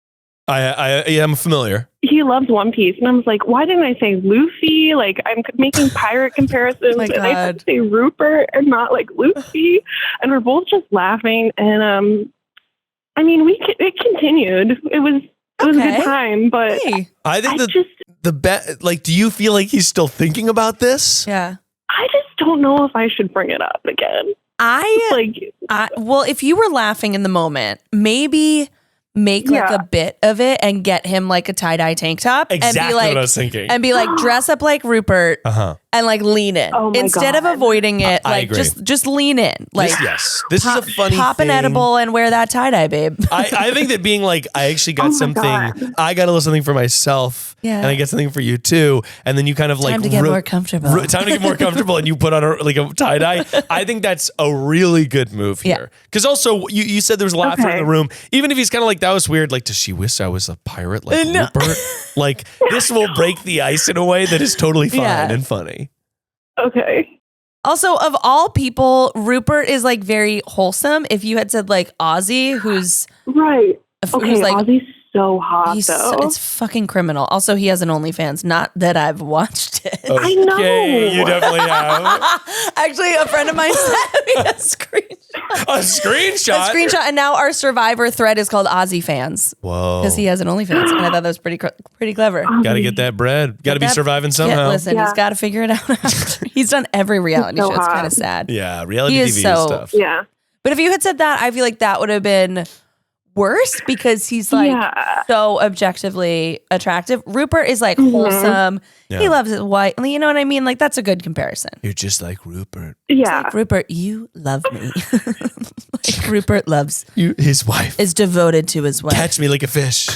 Speaker 2: I am familiar.
Speaker 1: He loves One Piece. And I was like, why didn't I say Luffy? Like I'm making pirate comparisons
Speaker 3: Oh my
Speaker 1: and I had
Speaker 3: God.
Speaker 1: to say Rupert and not like Luffy. And we're both just laughing. And I mean, it continued. It was a
Speaker 3: Okay.
Speaker 1: good time, but
Speaker 3: Hey.
Speaker 2: I think
Speaker 1: I just
Speaker 2: like, do you feel like he's still thinking about this?
Speaker 3: Yeah.
Speaker 1: I just don't know if I should bring it up again. Like,
Speaker 3: Well, if you were laughing in the moment, maybe make like
Speaker 1: Yeah.
Speaker 3: a bit of it and get him like a tie-dye tank top
Speaker 2: Exactly
Speaker 3: and be like
Speaker 2: what I was thinking.
Speaker 3: and be like dress up like Rupert and like lean in
Speaker 1: Oh my
Speaker 3: instead of
Speaker 1: God.
Speaker 3: avoiding it.
Speaker 2: I
Speaker 3: Like
Speaker 2: agree.
Speaker 3: just lean in. Like
Speaker 2: This is a funny
Speaker 3: pop
Speaker 2: thing.
Speaker 3: an edible and wear that tie-dye, babe.
Speaker 2: I think that being like, I actually got
Speaker 1: Oh my
Speaker 2: something.
Speaker 1: God.
Speaker 2: I got a little something for myself,
Speaker 3: Yeah.
Speaker 2: and I get something for you too. And then you kind of like
Speaker 3: Time to get more comfortable.
Speaker 2: Time to get more comfortable, and you put on a tie dye. I think that's a really good move
Speaker 3: Yeah.
Speaker 2: here. Because also you said there was laughter in
Speaker 1: Okay.
Speaker 2: the room. Even if he's kind of like, that was weird. Like, does she wish I was a pirate like
Speaker 3: No.
Speaker 2: Rupert? Like, this will break the ice in a way that is totally fine
Speaker 3: Yeah.
Speaker 2: and funny.
Speaker 1: okay.
Speaker 3: Also, of all people, Rupert is like very wholesome. If you had said like Ozzy, who's
Speaker 1: Right. Okay,
Speaker 3: who's like
Speaker 1: Ozzy's so hot though.
Speaker 3: it's fucking criminal. Also, he has an OnlyFans. Not that I've watched it.
Speaker 1: I know.
Speaker 2: Okay, you definitely have
Speaker 3: Actually, a friend of mine sent me a screenshot.
Speaker 2: a screenshot.
Speaker 3: A screenshot, and now our Survivor thread is called Ozzy Fans
Speaker 2: Whoa.
Speaker 3: because he has an OnlyFans, and I thought that was pretty clever.
Speaker 2: Got to get that bread. Got to be
Speaker 3: That-
Speaker 2: surviving
Speaker 3: Yeah,
Speaker 2: somehow.
Speaker 3: listen,
Speaker 1: Yeah.
Speaker 3: he's got to figure it out. After. He's done every reality
Speaker 1: so
Speaker 3: show. It's
Speaker 1: hot.
Speaker 3: kind of sad.
Speaker 2: Yeah, reality
Speaker 3: He
Speaker 2: TV
Speaker 3: is so-
Speaker 2: stuff.
Speaker 1: Yeah.
Speaker 3: But if you had said that, I feel like that would have been worse because he's like
Speaker 1: Yeah.
Speaker 3: so objectively attractive. Rupert is like
Speaker 1: Mhm.
Speaker 3: wholesome.
Speaker 2: Yeah.
Speaker 3: He loves his wife. You know what I mean? Like that's a good comparison.
Speaker 2: You're just like Rupert.
Speaker 3: It's
Speaker 1: Yeah.
Speaker 3: like, Rupert, you love me. Like Rupert
Speaker 2: His wife.
Speaker 3: is devoted to his wife.
Speaker 2: Catch me like a fish.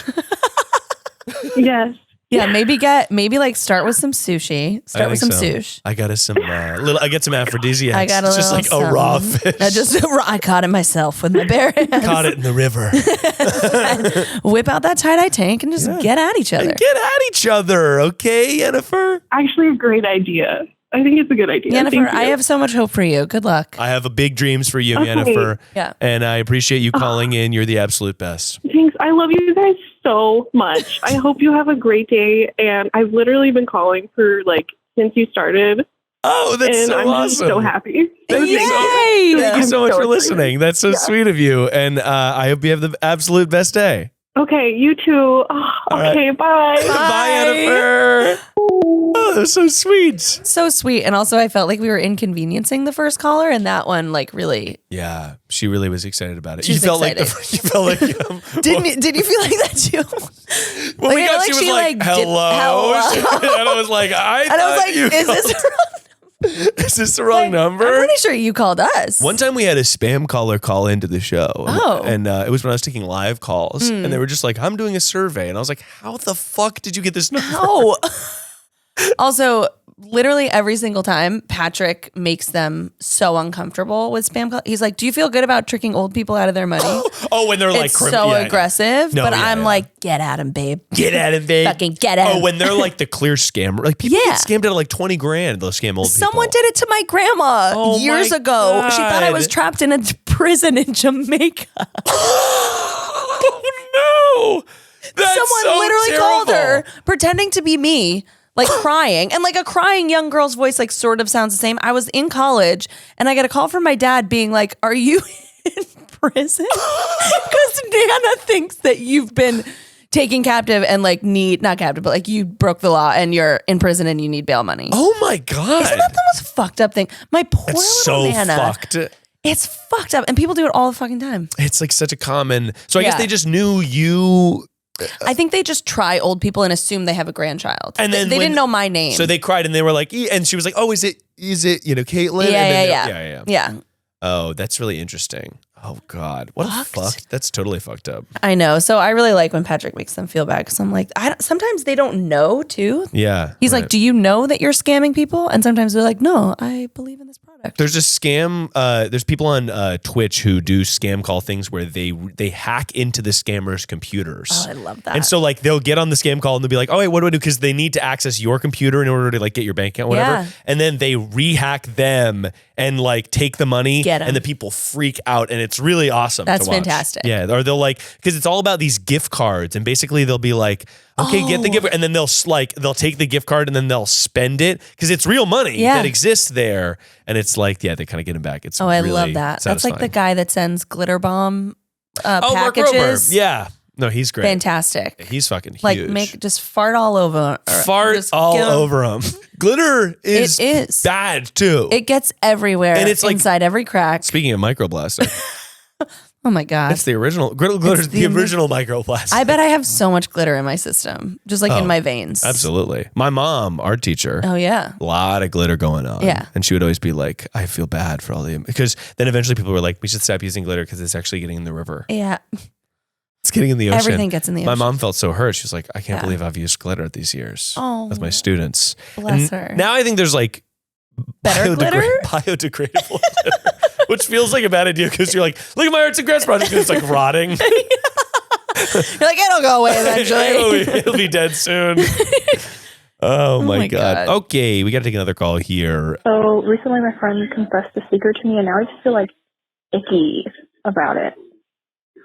Speaker 1: Yes.
Speaker 3: Yeah, maybe like start with some sushi. Start with some sushi.
Speaker 2: I got us some I get some aphrodisiacs.
Speaker 3: I got a
Speaker 2: It's just
Speaker 3: little
Speaker 2: like a raw
Speaker 3: something.
Speaker 2: fish.
Speaker 3: I caught it myself with my bare hands.
Speaker 2: Caught it in the river.
Speaker 3: Whip out that tie-dye tank and just get at each other.
Speaker 2: And get at each other, okay, Jennifer?
Speaker 1: Actually, a great idea. I think it's a good idea.
Speaker 3: Jennifer,
Speaker 1: Thank you.
Speaker 3: I have so much hope for you. Good luck.
Speaker 2: I have big dreams for you,
Speaker 1: Okay.
Speaker 2: Jennifer.
Speaker 3: Yeah.
Speaker 2: And I appreciate you calling in. You're the absolute best.
Speaker 1: Thanks. I love you guys so much. I hope you have a great day. And I've literally been calling for like since you started.
Speaker 2: Oh, that's
Speaker 1: And
Speaker 2: so
Speaker 1: I'm
Speaker 2: awesome.
Speaker 1: just so happy. So
Speaker 2: Thank you so-
Speaker 3: Yay!
Speaker 2: Thank you
Speaker 1: I'm
Speaker 2: so much
Speaker 1: so
Speaker 2: for
Speaker 1: excited.
Speaker 2: listening. That's so sweet of you. And I hope you have the absolute best day.
Speaker 1: Okay, you too. Oh,
Speaker 2: All right.
Speaker 1: okay, bye.
Speaker 2: Bye, Jennifer. Oh, that's so sweet.
Speaker 3: So sweet. And also I felt like we were inconveniencing the first caller and that one like really
Speaker 2: Yeah, she really was excited about it.
Speaker 3: She's
Speaker 2: you felt
Speaker 3: excited.
Speaker 2: like you felt like
Speaker 3: did you feel like that too?
Speaker 2: when we
Speaker 3: Like,
Speaker 2: got,
Speaker 3: like
Speaker 2: she was
Speaker 3: she,
Speaker 2: like,
Speaker 3: like,
Speaker 2: hello.
Speaker 3: hello.
Speaker 2: And I was like,
Speaker 3: And I was like, is this
Speaker 2: is this the wrong number?
Speaker 3: I'm pretty sure you called us.
Speaker 2: One time we had a spam caller call into the show.
Speaker 3: Oh.
Speaker 2: And it was when I was taking live calls. And they were just like, I'm doing a survey. And I was like, how the fuck did you get this number?
Speaker 3: No. Also, literally every single time Patrick makes them so uncomfortable with spam calls. He's like, do you feel good about tricking old people out of their money?
Speaker 2: Oh, when they're like
Speaker 3: it's so aggressive.
Speaker 2: No,
Speaker 3: but
Speaker 2: yeah,
Speaker 3: I'm
Speaker 2: yeah.
Speaker 3: like, get at him, babe.
Speaker 2: Get at him, babe.
Speaker 3: Fucking get at him.
Speaker 2: Oh, when they're like the clear scammer. Like people get scammed out of like 20 grand. They'll scam old people.
Speaker 3: Someone did it to my grandma years
Speaker 2: my
Speaker 3: ago. She thought I was
Speaker 2: God.
Speaker 3: trapped in a prison in Jamaica.
Speaker 2: Oh, no. That's
Speaker 3: Someone
Speaker 2: so
Speaker 3: literally
Speaker 2: terrible.
Speaker 3: called her pretending to be me, like crying. And like a crying young girl's voice like sort of sounds the same. I was in college and I got a call from my dad being like, are you in prison? Because Nana thinks that you've been taken captive and like not captive, but like you broke the law and you're in prison and you need bail money.
Speaker 2: Oh my God.
Speaker 3: Isn't that the most fucked up thing? My poor
Speaker 2: It's
Speaker 3: little
Speaker 2: so
Speaker 3: Nana.
Speaker 2: fucked.
Speaker 3: It's fucked up. And people do it all the fucking time.
Speaker 2: It's like such a common. So I guess
Speaker 3: Yeah.
Speaker 2: they just knew you.
Speaker 3: I think they just try old people and assume they have a grandchild.
Speaker 2: And then
Speaker 3: they
Speaker 2: when-
Speaker 3: didn't know my name.
Speaker 2: So they cried and they were like, and she was like, oh, is it, Kaitlin? And then
Speaker 3: Yeah.
Speaker 2: Oh, that's really interesting. Oh God, what a
Speaker 3: Fucked.
Speaker 2: fuck. That's totally fucked up.
Speaker 3: I know. So I really like when Patrick makes them feel bad because I'm like, sometimes they don't know too.
Speaker 2: Yeah.
Speaker 3: He's
Speaker 2: right.
Speaker 3: like, do you know that you're scamming people? And sometimes they're like, no, I believe in this product.
Speaker 2: There's a scam. There's people on Twitch who do scam call things where they hack into the scammers' computers.
Speaker 3: Oh, I love that.
Speaker 2: And so like they'll get on the scam call and they'll be like, oh wait, what do I do? Because they need to access your computer in order to like get your bank account, whatever.
Speaker 3: Yeah.
Speaker 2: And then they rehack them and like take the money.
Speaker 3: Get 'em.
Speaker 2: And the people freak out, and it's really awesome.
Speaker 3: That's
Speaker 2: to watch.
Speaker 3: fantastic.
Speaker 2: Yeah, or they'll like because it's all about these gift cards, and basically they'll be like, okay, get the gift, and then they'll take the gift card and then they'll spend it because it's real money that exists there, and it's like they kind of get them back. It's
Speaker 3: I
Speaker 2: really
Speaker 3: love that. That's like the
Speaker 2: satisfying.
Speaker 3: guy that sends glitter bomb
Speaker 2: Mark Rober.
Speaker 3: packages.
Speaker 2: Yeah, no, he's great.
Speaker 3: Fantastic.
Speaker 2: He's fucking huge.
Speaker 3: Like just fart all over.
Speaker 2: Fart
Speaker 3: just
Speaker 2: all
Speaker 3: give 'em-
Speaker 2: over him. Glitter is,
Speaker 3: It is.
Speaker 2: bad too.
Speaker 3: It gets everywhere.
Speaker 2: And it's like-
Speaker 3: inside every crack.
Speaker 2: Speaking of microplastic,
Speaker 3: Oh my God.
Speaker 2: it's the original. Glitter's the original microplastic.
Speaker 3: I bet I have so much glitter in my system, just like in my veins.
Speaker 2: Absolutely. My mom, art teacher.
Speaker 3: Oh yeah.
Speaker 2: A lot of glitter going on.
Speaker 3: Yeah.
Speaker 2: And she would always be like, I feel bad for all the, because then eventually people were like, we should stop using glitter because it's actually getting in the river.
Speaker 3: Yeah.
Speaker 2: It's getting in the ocean.
Speaker 3: Everything gets in the
Speaker 2: My
Speaker 3: ocean.
Speaker 2: mom felt so hurt. She was like, I can't
Speaker 3: Yeah.
Speaker 2: believe I've used glitter these years
Speaker 3: Oh,
Speaker 2: with my students.
Speaker 3: bless
Speaker 2: And
Speaker 3: her.
Speaker 2: Now I think there's like
Speaker 3: Better glitter?
Speaker 2: biodegradable glitter, which feels like a bad idea because you're like, look at my arts and crafts project and it's like rotting.
Speaker 3: You're like, it'll go away eventually.
Speaker 2: It'll be dead soon. Oh my God. Okay, we got to take another call here.
Speaker 5: So recently my friend confessed a secret to me and now I just feel like icky about it.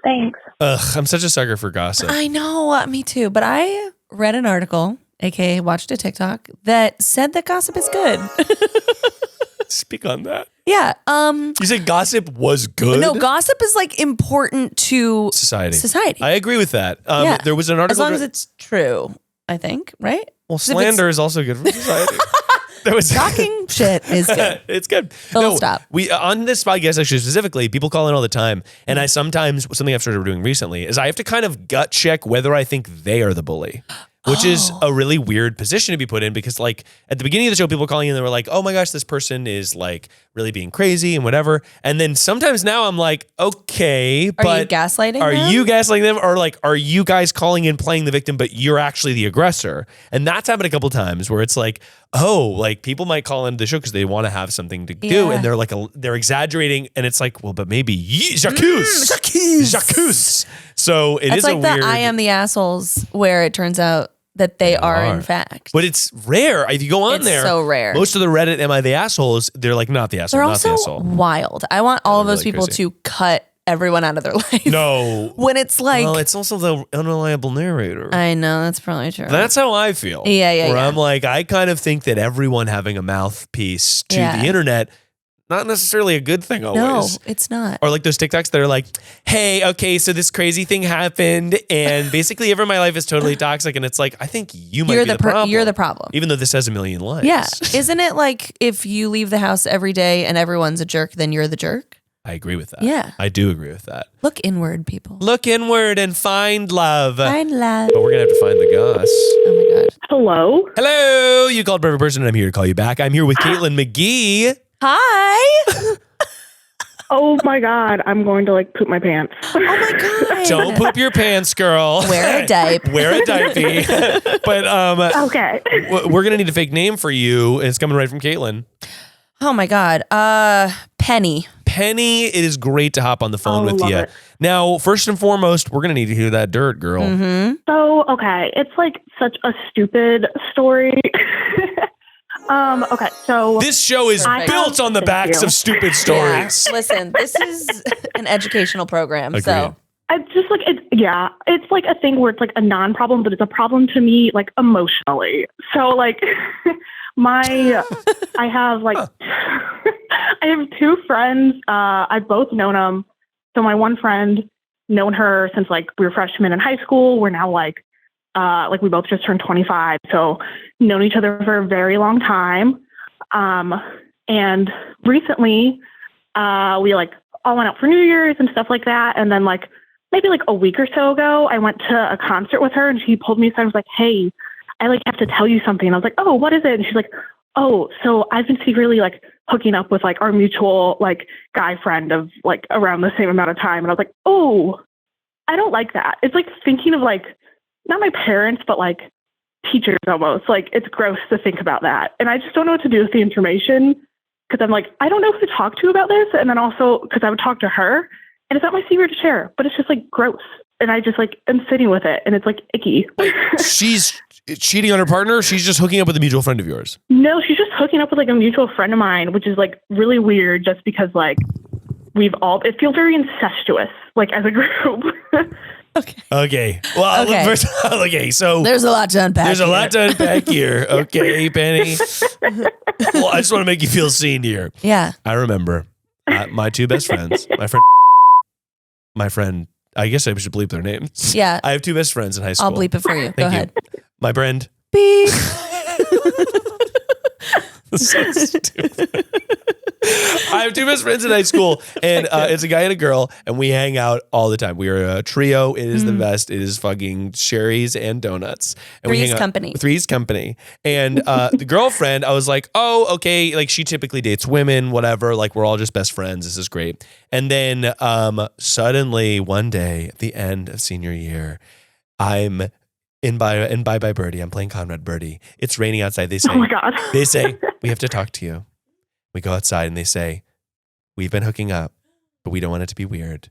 Speaker 5: Thanks.
Speaker 2: Ugh, I'm such a sucker for gossip.
Speaker 3: I know, me too. But I read an article, aka watched a TikTok, that said that gossip is good.
Speaker 2: Speak on that.
Speaker 3: Yeah.
Speaker 2: You said gossip was good?
Speaker 3: No, gossip is like important to
Speaker 2: Society. I agree with that.
Speaker 3: Yeah.
Speaker 2: There was an article.
Speaker 3: As long as it's true, I think, right?
Speaker 2: Well, slander is also good for society. There was
Speaker 3: Talking shit is good.
Speaker 2: It's good.
Speaker 3: Don't stop.
Speaker 2: We on this podcast actually specifically, people call in all the time, and I sometimes something I've started doing recently is I have to kind of gut check whether I think they are the bully. Which is a really weird position to be put in because, like, at the beginning of the show, people were calling in and they were like, oh my gosh, this person is like really being crazy and whatever. And then sometimes now I'm like, okay, but
Speaker 3: Are you gaslighting
Speaker 2: Are
Speaker 3: them?
Speaker 2: you gaslighting them? Or like, are you guys calling in playing the victim, but you're actually the aggressor? And that's happened a couple times where it's like, oh, like people might call into the show because they want to have something to do.
Speaker 3: Yeah.
Speaker 2: And they're like, they're exaggerating. And it's like, well, but maybe j'accuse. So it
Speaker 3: That's
Speaker 2: is
Speaker 3: like
Speaker 2: a
Speaker 3: the
Speaker 2: weird.
Speaker 3: I am the assholes where it turns out that they are in fact.
Speaker 2: But it's rare. If you go on
Speaker 3: It's
Speaker 2: there,
Speaker 3: so rare.
Speaker 2: Most of the Reddit "Am I the asshole?" They're like, not the asshole,
Speaker 3: They're
Speaker 2: not the
Speaker 3: also
Speaker 2: asshole.
Speaker 3: wild. I want all of those
Speaker 2: really
Speaker 3: people
Speaker 2: crazy.
Speaker 3: to cut everyone out of their life.
Speaker 2: No.
Speaker 3: When it's like,
Speaker 2: Well, it's also the unreliable narrator.
Speaker 3: I know, that's probably true.
Speaker 2: That's how I feel.
Speaker 3: Yeah, yeah,
Speaker 2: Where
Speaker 3: yeah.
Speaker 2: I'm like, I kind of think that everyone having a mouthpiece to
Speaker 3: Yeah.
Speaker 2: the internet, not necessarily a good thing
Speaker 3: no,
Speaker 2: always.
Speaker 3: it's not.
Speaker 2: Or like those TikToks that are like, hey, okay, so this crazy thing happened and basically everyone in my life is totally toxic. And it's like, I think you might
Speaker 3: You're
Speaker 2: be
Speaker 3: the
Speaker 2: the problem.
Speaker 3: You're the problem.
Speaker 2: Even though this has 1 million likes.
Speaker 3: Yeah. Isn't it like if you leave the house every day and everyone's a jerk, then you're the jerk?
Speaker 2: I agree with that.
Speaker 3: Yeah.
Speaker 2: I do agree with that.
Speaker 3: Look inward, people.
Speaker 2: Look inward and find love.
Speaker 3: Find love.
Speaker 2: But we're going to have to find the goss.
Speaker 3: Oh my God.
Speaker 5: Hello?
Speaker 2: Hello, you called Perfect Person and I'm here to call you back. I'm here with Kaitlin McGee.
Speaker 3: Hi.
Speaker 5: Oh my God, I'm going to like poop my pants.
Speaker 3: Oh my God.
Speaker 2: Don't poop your pants, girl.
Speaker 3: Wear a diaper.
Speaker 2: Wear a diaper. But
Speaker 5: Okay.
Speaker 2: we're gonna need a fake name for you. It's coming right from Kaitlin.
Speaker 3: Oh my God. Penny.
Speaker 2: Penny, it is great to hop on the phone with
Speaker 5: love
Speaker 2: you.
Speaker 5: it.
Speaker 2: Now, first and foremost, we're gonna need to hear that dirt, girl.
Speaker 3: Mm-hmm.
Speaker 5: So, okay, it's like such a stupid story. Okay, so
Speaker 2: This show is
Speaker 3: Perfect.
Speaker 2: built on the
Speaker 5: Thank
Speaker 2: backs
Speaker 5: you.
Speaker 2: of stupid stories.
Speaker 3: Yeah. Listen, this is an educational program.
Speaker 2: Agreed.
Speaker 3: So
Speaker 5: it's just like it's like a thing where it's like a non-problem, but it's a problem to me like emotionally. So like I have like I have two friends. I've both known them. So my one friend, known her since like we were freshmen in high school. We're now like we both just turned 25. So known each other for a very long time. And recently we like all went out for New Year's and stuff like that. And then like maybe like a week or so ago, I went to a concert with her and she pulled me aside and was like, hey, I like have to tell you something. And I was like, oh, what is it? And she's like, oh, so I've been secretly like hooking up with like our mutual like guy friend of like around the same amount of time. And I was like, oh, I don't like that. It's like thinking of like, not my parents, but like teachers almost. Like it's gross to think about that. And I just don't know what to do with the information because I'm like, I don't know who to talk to about this. And then also because I would talk to her and it's not my secret to share, but it's just like gross. And I just like am sitting with it and it's like icky.
Speaker 2: She's cheating on her partner. Or she's just hooking up with a mutual friend of yours.
Speaker 5: No, she's just hooking up with like a mutual friend of mine, which is like really weird just because like it feels very incestuous, like as a group.
Speaker 2: Okay. Well,
Speaker 3: Okay.
Speaker 2: first, okay. So
Speaker 3: there's a lot to unpack.
Speaker 2: there's a
Speaker 3: here.
Speaker 2: lot to unpack here. Okay, Penny. Well, I just want to make you feel seen here.
Speaker 3: Yeah.
Speaker 2: I remember my two best friends, my friend, I guess I should bleep their names.
Speaker 3: Yeah.
Speaker 2: I have two best friends in high school.
Speaker 3: I'll bleep it for you. Go
Speaker 2: Thank you.
Speaker 3: ahead.
Speaker 2: My friend.
Speaker 3: Beep.
Speaker 2: So stupid. I have two best friends in high school, and it's a guy and a girl, and we hang out all the time. We are a trio. It is the best. It is fucking cherries and donuts. And we
Speaker 3: Three's
Speaker 2: hang out-
Speaker 3: company.
Speaker 2: Three's company. And the girlfriend, I was like, oh, okay. Like she typically dates women, whatever. Like we're all just best friends. This is great. And then suddenly one day at the end of senior year, I'm in Bye Bye Birdie. I'm playing Conrad Birdie. It's raining outside. They say,
Speaker 5: Oh my God.
Speaker 2: they say, we have to talk to you. We go outside and they say, we've been hooking up, but we don't want it to be weird.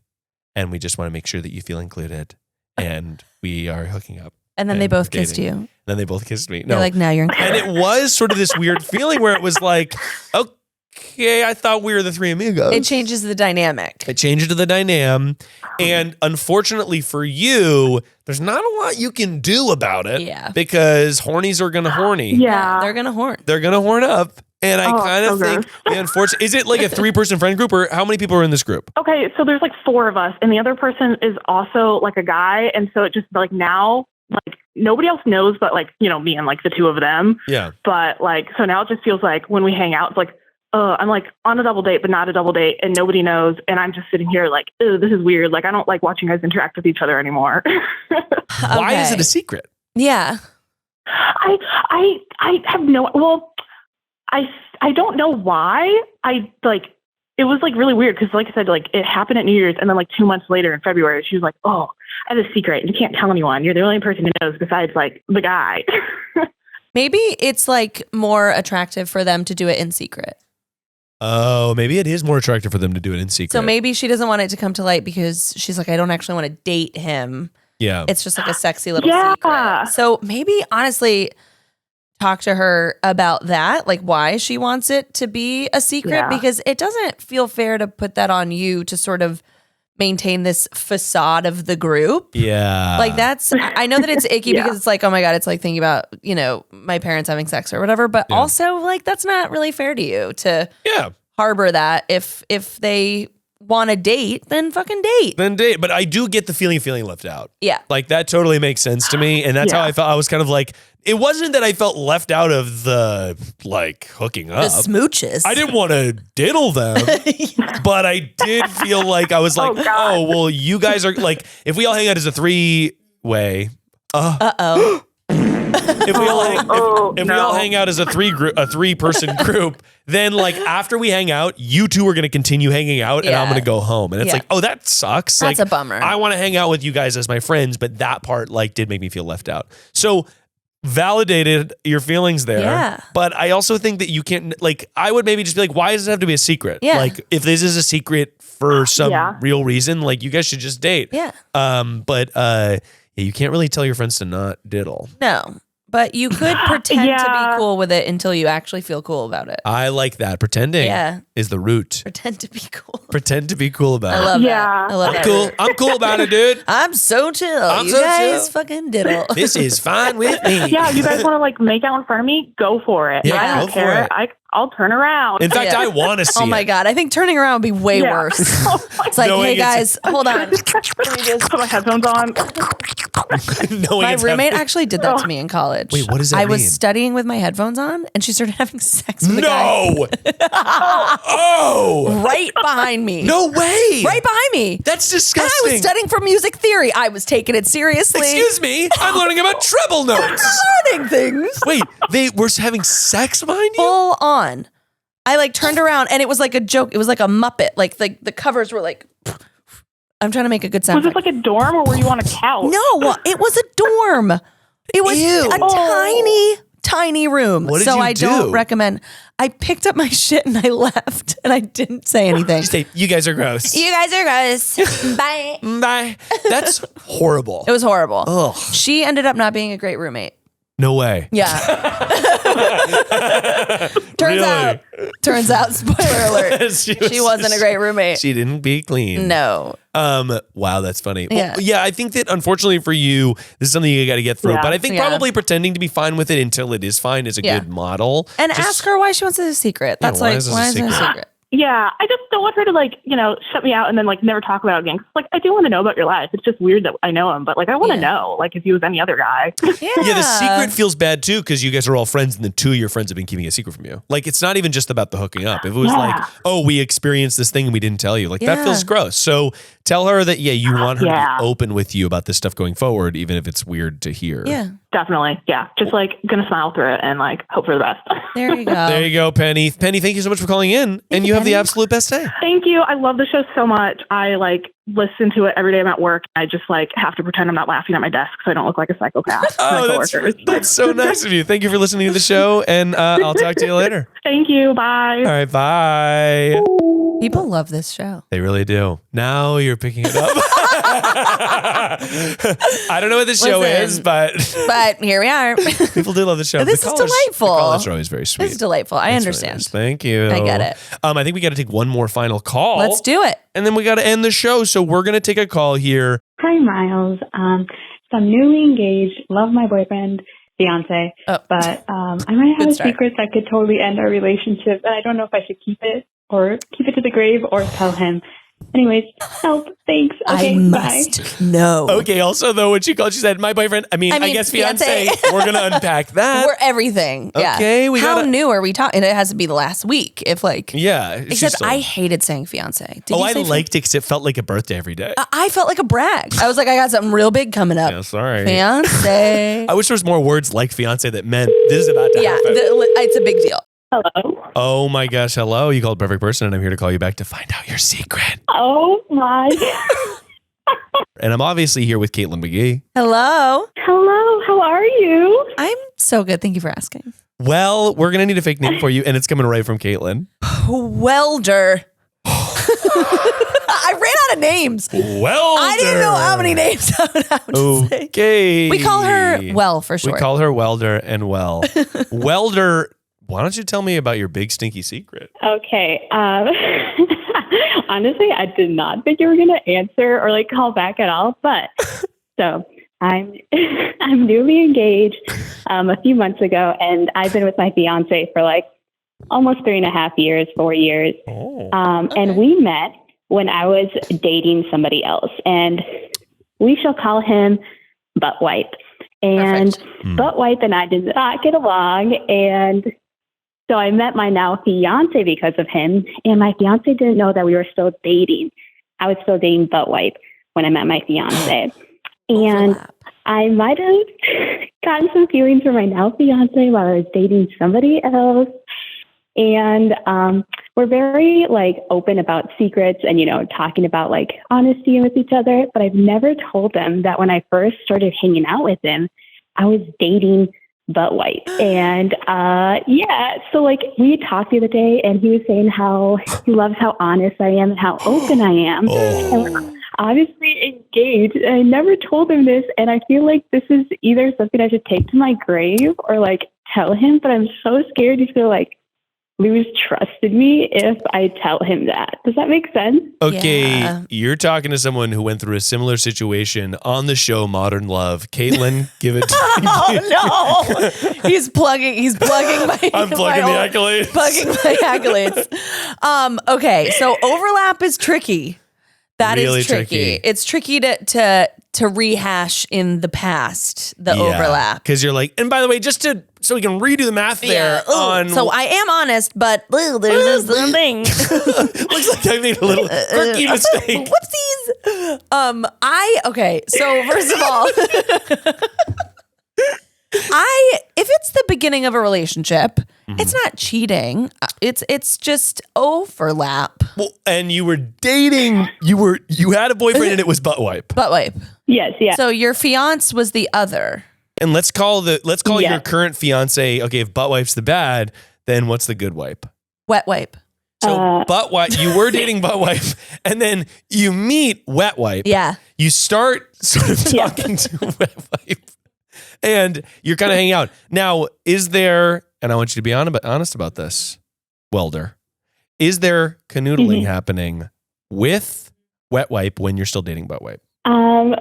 Speaker 2: And we just want to make sure that you feel included. And we are hooking up.
Speaker 3: And then they both
Speaker 2: dating.
Speaker 3: kissed you.
Speaker 2: Then they both kissed me.
Speaker 3: They're
Speaker 2: No.
Speaker 3: like, now you're
Speaker 2: And it was sort of this weird feeling where it was like, okay, I thought we were the three amigos.
Speaker 3: It changes the dynamic.
Speaker 2: It changed the dynamic. And unfortunately for you, there's not a lot you can do about it.
Speaker 3: Yeah.
Speaker 2: Because hornies are going to horny.
Speaker 5: Yeah.
Speaker 3: They're gonna horn.
Speaker 2: They're going to horn up. And I
Speaker 5: Oh,
Speaker 2: kind of
Speaker 5: so
Speaker 2: think, unfortunately, is it like a 3-person friend group or how many people are in this group?
Speaker 5: Okay, so there's like 4 of us, and the other person is also like a guy, and so it just like now, like nobody else knows, but like me and like the 2 of them.
Speaker 2: Yeah.
Speaker 5: But like, so now it just feels like when we hang out, it's like, I'm like on a double date, but not a double date, and nobody knows, and I'm just sitting here like, this is weird. Like I don't like watching guys interact with each other anymore.
Speaker 2: Why is
Speaker 3: Okay.
Speaker 2: it a secret?
Speaker 3: Yeah.
Speaker 5: I have no. Well, I don't know why. It was like really weird because, like I said, like it happened at New Year's, and then like 2 months later in February, she was like, "Oh, I have a secret. You can't tell anyone. You're the only person who knows besides like the guy."
Speaker 3: Maybe it's like more attractive for them to do it in secret.
Speaker 2: Oh, maybe it is more attractive for them to do it in secret.
Speaker 3: So maybe she doesn't want it to come to light because she's like, I don't actually want to date him.
Speaker 2: Yeah.
Speaker 3: It's just like a sexy little
Speaker 5: Yeah.
Speaker 3: secret. So maybe honestly talk to her about that, like why she wants it to be a secret,
Speaker 5: Yeah.
Speaker 3: because it doesn't feel fair to put that on you to sort of maintain this facade of the group.
Speaker 2: Yeah.
Speaker 3: Like that's, I know that it's icky
Speaker 5: Yeah.
Speaker 3: because it's like, oh my God, it's like thinking about, my parents having sex or whatever, but
Speaker 2: Yeah.
Speaker 3: also like that's not really fair to you to
Speaker 2: Yeah.
Speaker 3: harbor that. If they want to date, then fucking date.
Speaker 2: Then date. But I do get the feeling left out.
Speaker 3: Yeah.
Speaker 2: Like that totally makes sense to me. And that's how
Speaker 5: Yeah.
Speaker 2: I felt. I was kind of like, it wasn't that I felt left out of the like hooking up.
Speaker 3: The smooches.
Speaker 2: I didn't want to diddle them, but I did feel like I was like,
Speaker 5: Oh, God.
Speaker 2: oh, well, you guys are like, if we all hang out as a 3-way,
Speaker 3: Uh-oh.
Speaker 2: if we all hang out as a three-person group, then like after we hang out, you two are going to continue hanging out, and I'm going to go home. And it's like, oh, that sucks.
Speaker 3: That's
Speaker 2: like,
Speaker 3: a bummer.
Speaker 2: I want to hang out with you guys as my friends, but that part like did make me feel left out. So validated your feelings there.
Speaker 3: Yeah.
Speaker 2: But I also think that you can't, like, I would maybe just be like, why does it have to be a secret?
Speaker 3: Yeah.
Speaker 2: Like, if this is a secret for some real reason, like, you guys should just date.
Speaker 3: Yeah.
Speaker 2: But you can't really tell your friends to not diddle.
Speaker 3: No. But you could pretend to be cool with it until you actually feel cool about it.
Speaker 2: I like that. Pretending is the root.
Speaker 3: Pretend to be cool.
Speaker 2: Pretend to be cool about it.
Speaker 3: I love that. I love that.
Speaker 2: Cool. I'm cool about it, dude.
Speaker 3: I'm so chill.
Speaker 2: I'm
Speaker 3: you
Speaker 2: so
Speaker 3: guys
Speaker 2: chill.
Speaker 3: fucking diddle.
Speaker 2: This is fine with me.
Speaker 5: Yeah, you guys want to like make out in front of me? Go for it.
Speaker 2: Yeah,
Speaker 5: I don't
Speaker 2: go for
Speaker 5: care.
Speaker 2: it.
Speaker 5: I'll turn around.
Speaker 2: In fact, I want to see
Speaker 3: Oh my God. I think turning around would be way worse. It's like,
Speaker 2: Knowing
Speaker 3: hey guys, hold on. Let me just
Speaker 5: put my headphones on.
Speaker 3: My roommate actually did that to me in college.
Speaker 2: Wait, what does that
Speaker 3: I
Speaker 2: mean?
Speaker 3: was studying with my headphones on, and she started having sex with a guy.
Speaker 2: No! Oh!
Speaker 3: Right behind me.
Speaker 2: No way!
Speaker 3: Right behind me.
Speaker 2: That's
Speaker 3: And
Speaker 2: disgusting.
Speaker 3: I was studying for music theory. I was taking it seriously.
Speaker 2: Excuse me, I'm learning about treble notes.
Speaker 3: Learning things.
Speaker 2: Wait, they were having sex behind you?
Speaker 3: Full on. I like turned around and it was like a joke. It was like a Muppet. Like the covers were like, I'm trying to make a good sound.
Speaker 5: Was this like a dorm or were you on a couch?
Speaker 3: No, it was a dorm. It was a tiny room.
Speaker 2: What did
Speaker 3: so
Speaker 2: you
Speaker 3: I
Speaker 2: do?
Speaker 3: don't recommend. I picked up my shit and I left and I didn't say anything.
Speaker 2: You say, you guys are gross.
Speaker 3: You guys are gross. Bye.
Speaker 2: Bye. That's horrible.
Speaker 3: It was horrible.
Speaker 2: Ugh.
Speaker 3: She ended up not being a great roommate.
Speaker 2: No way.
Speaker 3: Yeah. Turns out, spoiler alert, she wasn't a great roommate.
Speaker 2: She didn't be clean.
Speaker 3: No.
Speaker 2: Wow, that's funny.
Speaker 3: Yeah.
Speaker 2: Well, yeah, I think that unfortunately for you, this is something you got to get through.
Speaker 5: Yeah.
Speaker 2: But I think probably pretending to be fine with it until it is fine is a good model.
Speaker 3: And ask her why she wants it a secret. That's
Speaker 2: why
Speaker 3: like,
Speaker 2: is this
Speaker 3: why
Speaker 2: a
Speaker 3: is it a
Speaker 2: secret?
Speaker 3: secret?
Speaker 5: Yeah, I just don't want her to like, shut me out and then like never talk about it again. 'Cause, like, I do want to know about your life. It's just weird that I know him, but like, I want to know, like, if he was any other guy.
Speaker 3: Yeah.
Speaker 2: Yeah, the secret feels bad too because you guys are all friends and the two of your friends have been keeping a secret from you. Like, it's not even just about the hooking up. If it was like, oh, we experienced this thing and we didn't tell you, like that feels gross. So tell her that, you want her to be open with you about this stuff going forward, even if it's weird to hear.
Speaker 3: Yeah.
Speaker 5: Definitely. Yeah. Just like gonna smile through it and like hope for the best.
Speaker 3: There you go.
Speaker 2: There you go, Penny. Penny, thank you so much for calling in. And you have the absolute best day.
Speaker 5: Thank you. I love the show so much. I like listen to it every day I'm at work. I just like have to pretend I'm not laughing at my desk so I don't look like a psychopath.
Speaker 2: Oh, that's so nice of you. Thank you for listening to the show, and I'll talk to you later.
Speaker 5: Thank you. Bye.
Speaker 2: All right, bye.
Speaker 3: People love this show.
Speaker 2: They really do. Now you're picking it up. I don't know what the show is, but
Speaker 3: here we are.
Speaker 2: people do love the show.
Speaker 3: This is delightful.
Speaker 2: The college show is very sweet.
Speaker 3: This is delightful. I understand.
Speaker 2: Really nice. Thank you.
Speaker 3: I get it.
Speaker 2: I think we got to take one more final call.
Speaker 3: Let's do it.
Speaker 2: And then we got to end the show. So we're going to take a call here.
Speaker 6: Hi, Miles. So I'm newly engaged, love my boyfriend, fiance, but I might have a secret that could totally end our relationship, and I don't know if I should keep it to the grave or tell him. Anyways, help. Thanks. Okay,
Speaker 3: I must know.
Speaker 2: Okay. Also, though, when she called, she said, "My boyfriend." I mean I guess fiance. We're gonna unpack that.
Speaker 3: We're everything. Yeah.
Speaker 2: Okay.
Speaker 3: How new are we talking? It has to be the last week. If like,
Speaker 2: Except
Speaker 3: I hated saying fiance.
Speaker 2: I liked it because it felt like a birthday every day.
Speaker 3: I felt like a brag. I was like, I got something real big coming up.
Speaker 2: Yeah, sorry.
Speaker 3: Fiance.
Speaker 2: I wish there was more words like fiance that meant this is about to happen.
Speaker 3: It's a big deal.
Speaker 5: Hello.
Speaker 2: Oh my gosh, hello. You called perfect person, and I'm here to call you back to find out your secret.
Speaker 5: Oh my.
Speaker 2: And I'm obviously here with Kaitlin McGee.
Speaker 3: Hello.
Speaker 5: Hello. How are you?
Speaker 3: I'm so good. Thank you for asking.
Speaker 2: Well, we're going to need a fake name for you, and it's coming right from Kaitlin.
Speaker 3: Welder. I ran out of names.
Speaker 2: Welder.
Speaker 3: I didn't know how many names I would have to say.
Speaker 2: Okay.
Speaker 3: We call her Well for short.
Speaker 2: We call her Welder and Well. Welder, why don't you tell me about your big stinky secret?
Speaker 6: Okay. Honestly, I did not think you were going to answer or like call back at all. But so I'm newly engaged a few months ago, and I've been with my fiance for like almost 3.5 years, 4 years. And we met when I was dating somebody else, and we shall call him Butt Wipe. And Butt Wipe and I did not get along, and so I met my now fiance because of him, and my fiance didn't know that we were still dating. I was still dating Butt Wipe when I met my fiance. And I might have gotten some feelings for my now fiance while I was dating somebody else. And we're very like open about secrets and, talking about like honesty with each other. But I've never told them that when I first started hanging out with him, I was dating butt white. And so like we talked the other day and he was saying how he loves how honest I am and how open I am. And we're obviously engaged. And I never told him this. And I feel like this is either something I should take to my grave or like tell him. But I'm so scared he's gonna like lose trust in me if I tell him that. Does that make sense?
Speaker 2: Okay,
Speaker 3: Yeah.
Speaker 2: You're talking to someone who went through a similar situation on the show Modern Love. Kaitlin, give it to me.
Speaker 3: Oh no. He's plugging my
Speaker 2: I'm plugging the accolades.
Speaker 3: Plugging my accolades. Okay, so overlap is tricky. That is
Speaker 2: Really
Speaker 3: tricky.
Speaker 2: tricky.
Speaker 3: It's tricky to rehash in the past, the overlap.
Speaker 2: Because you're like, and by the way, so we can redo the math there on.
Speaker 3: So I am honest, but there's this little thing.
Speaker 2: Looks like I made a little quirky mistake.
Speaker 3: Whoopsies. Okay. So first of all, if it's the beginning of a relationship, it's not cheating. It's just overlap.
Speaker 2: Well, and you were dating. You had a boyfriend, and it was butt wipe.
Speaker 3: Butt wipe.
Speaker 6: Yes, yeah.
Speaker 3: So your fiance was the other.
Speaker 2: And let's call your current fiance. Okay, if butt wipe's the bad, then what's the good wipe?
Speaker 3: Wet wipe.
Speaker 2: So butt wipe. You were dating butt wipe, and then you meet wet wipe.
Speaker 3: Yeah.
Speaker 2: You start sort of talking to wet wipe, and you're kind of hanging out. Now, is there? And I want you to be honest about this, Welder. Is there canoodling happening with wet wipe when you're still dating butt wipe?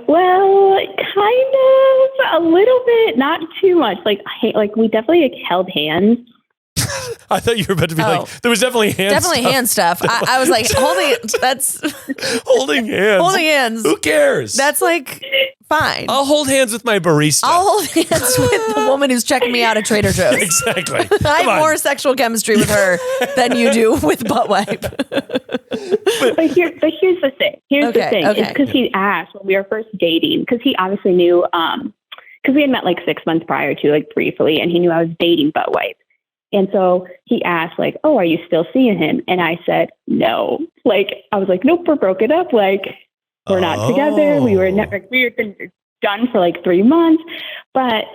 Speaker 6: Well, kind of, a little bit, not too much. Like we definitely held hands.
Speaker 2: I thought you were about to be like, there was definitely hand
Speaker 3: stuff. I was like,
Speaker 2: holding hands.
Speaker 3: Holding hands.
Speaker 2: Who cares?
Speaker 3: That's like fine.
Speaker 2: I'll hold hands with my barista.
Speaker 3: I'll hold hands with the woman who's checking me out at Trader Joe's.
Speaker 2: Exactly.
Speaker 3: I have more sexual chemistry with her than you do with butt wipe.
Speaker 6: But here's the thing. Here's the thing.
Speaker 3: Okay.
Speaker 6: It's because he asked when we were first dating, because he obviously knew, because we had met like 6 months prior to, like briefly, and he knew I was dating butt wipe. And so he asked, like, oh, are you still seeing him? And I said, no. Like, I was like, nope, we're broken up. Like, we're not together. We were been done for like 3 months. But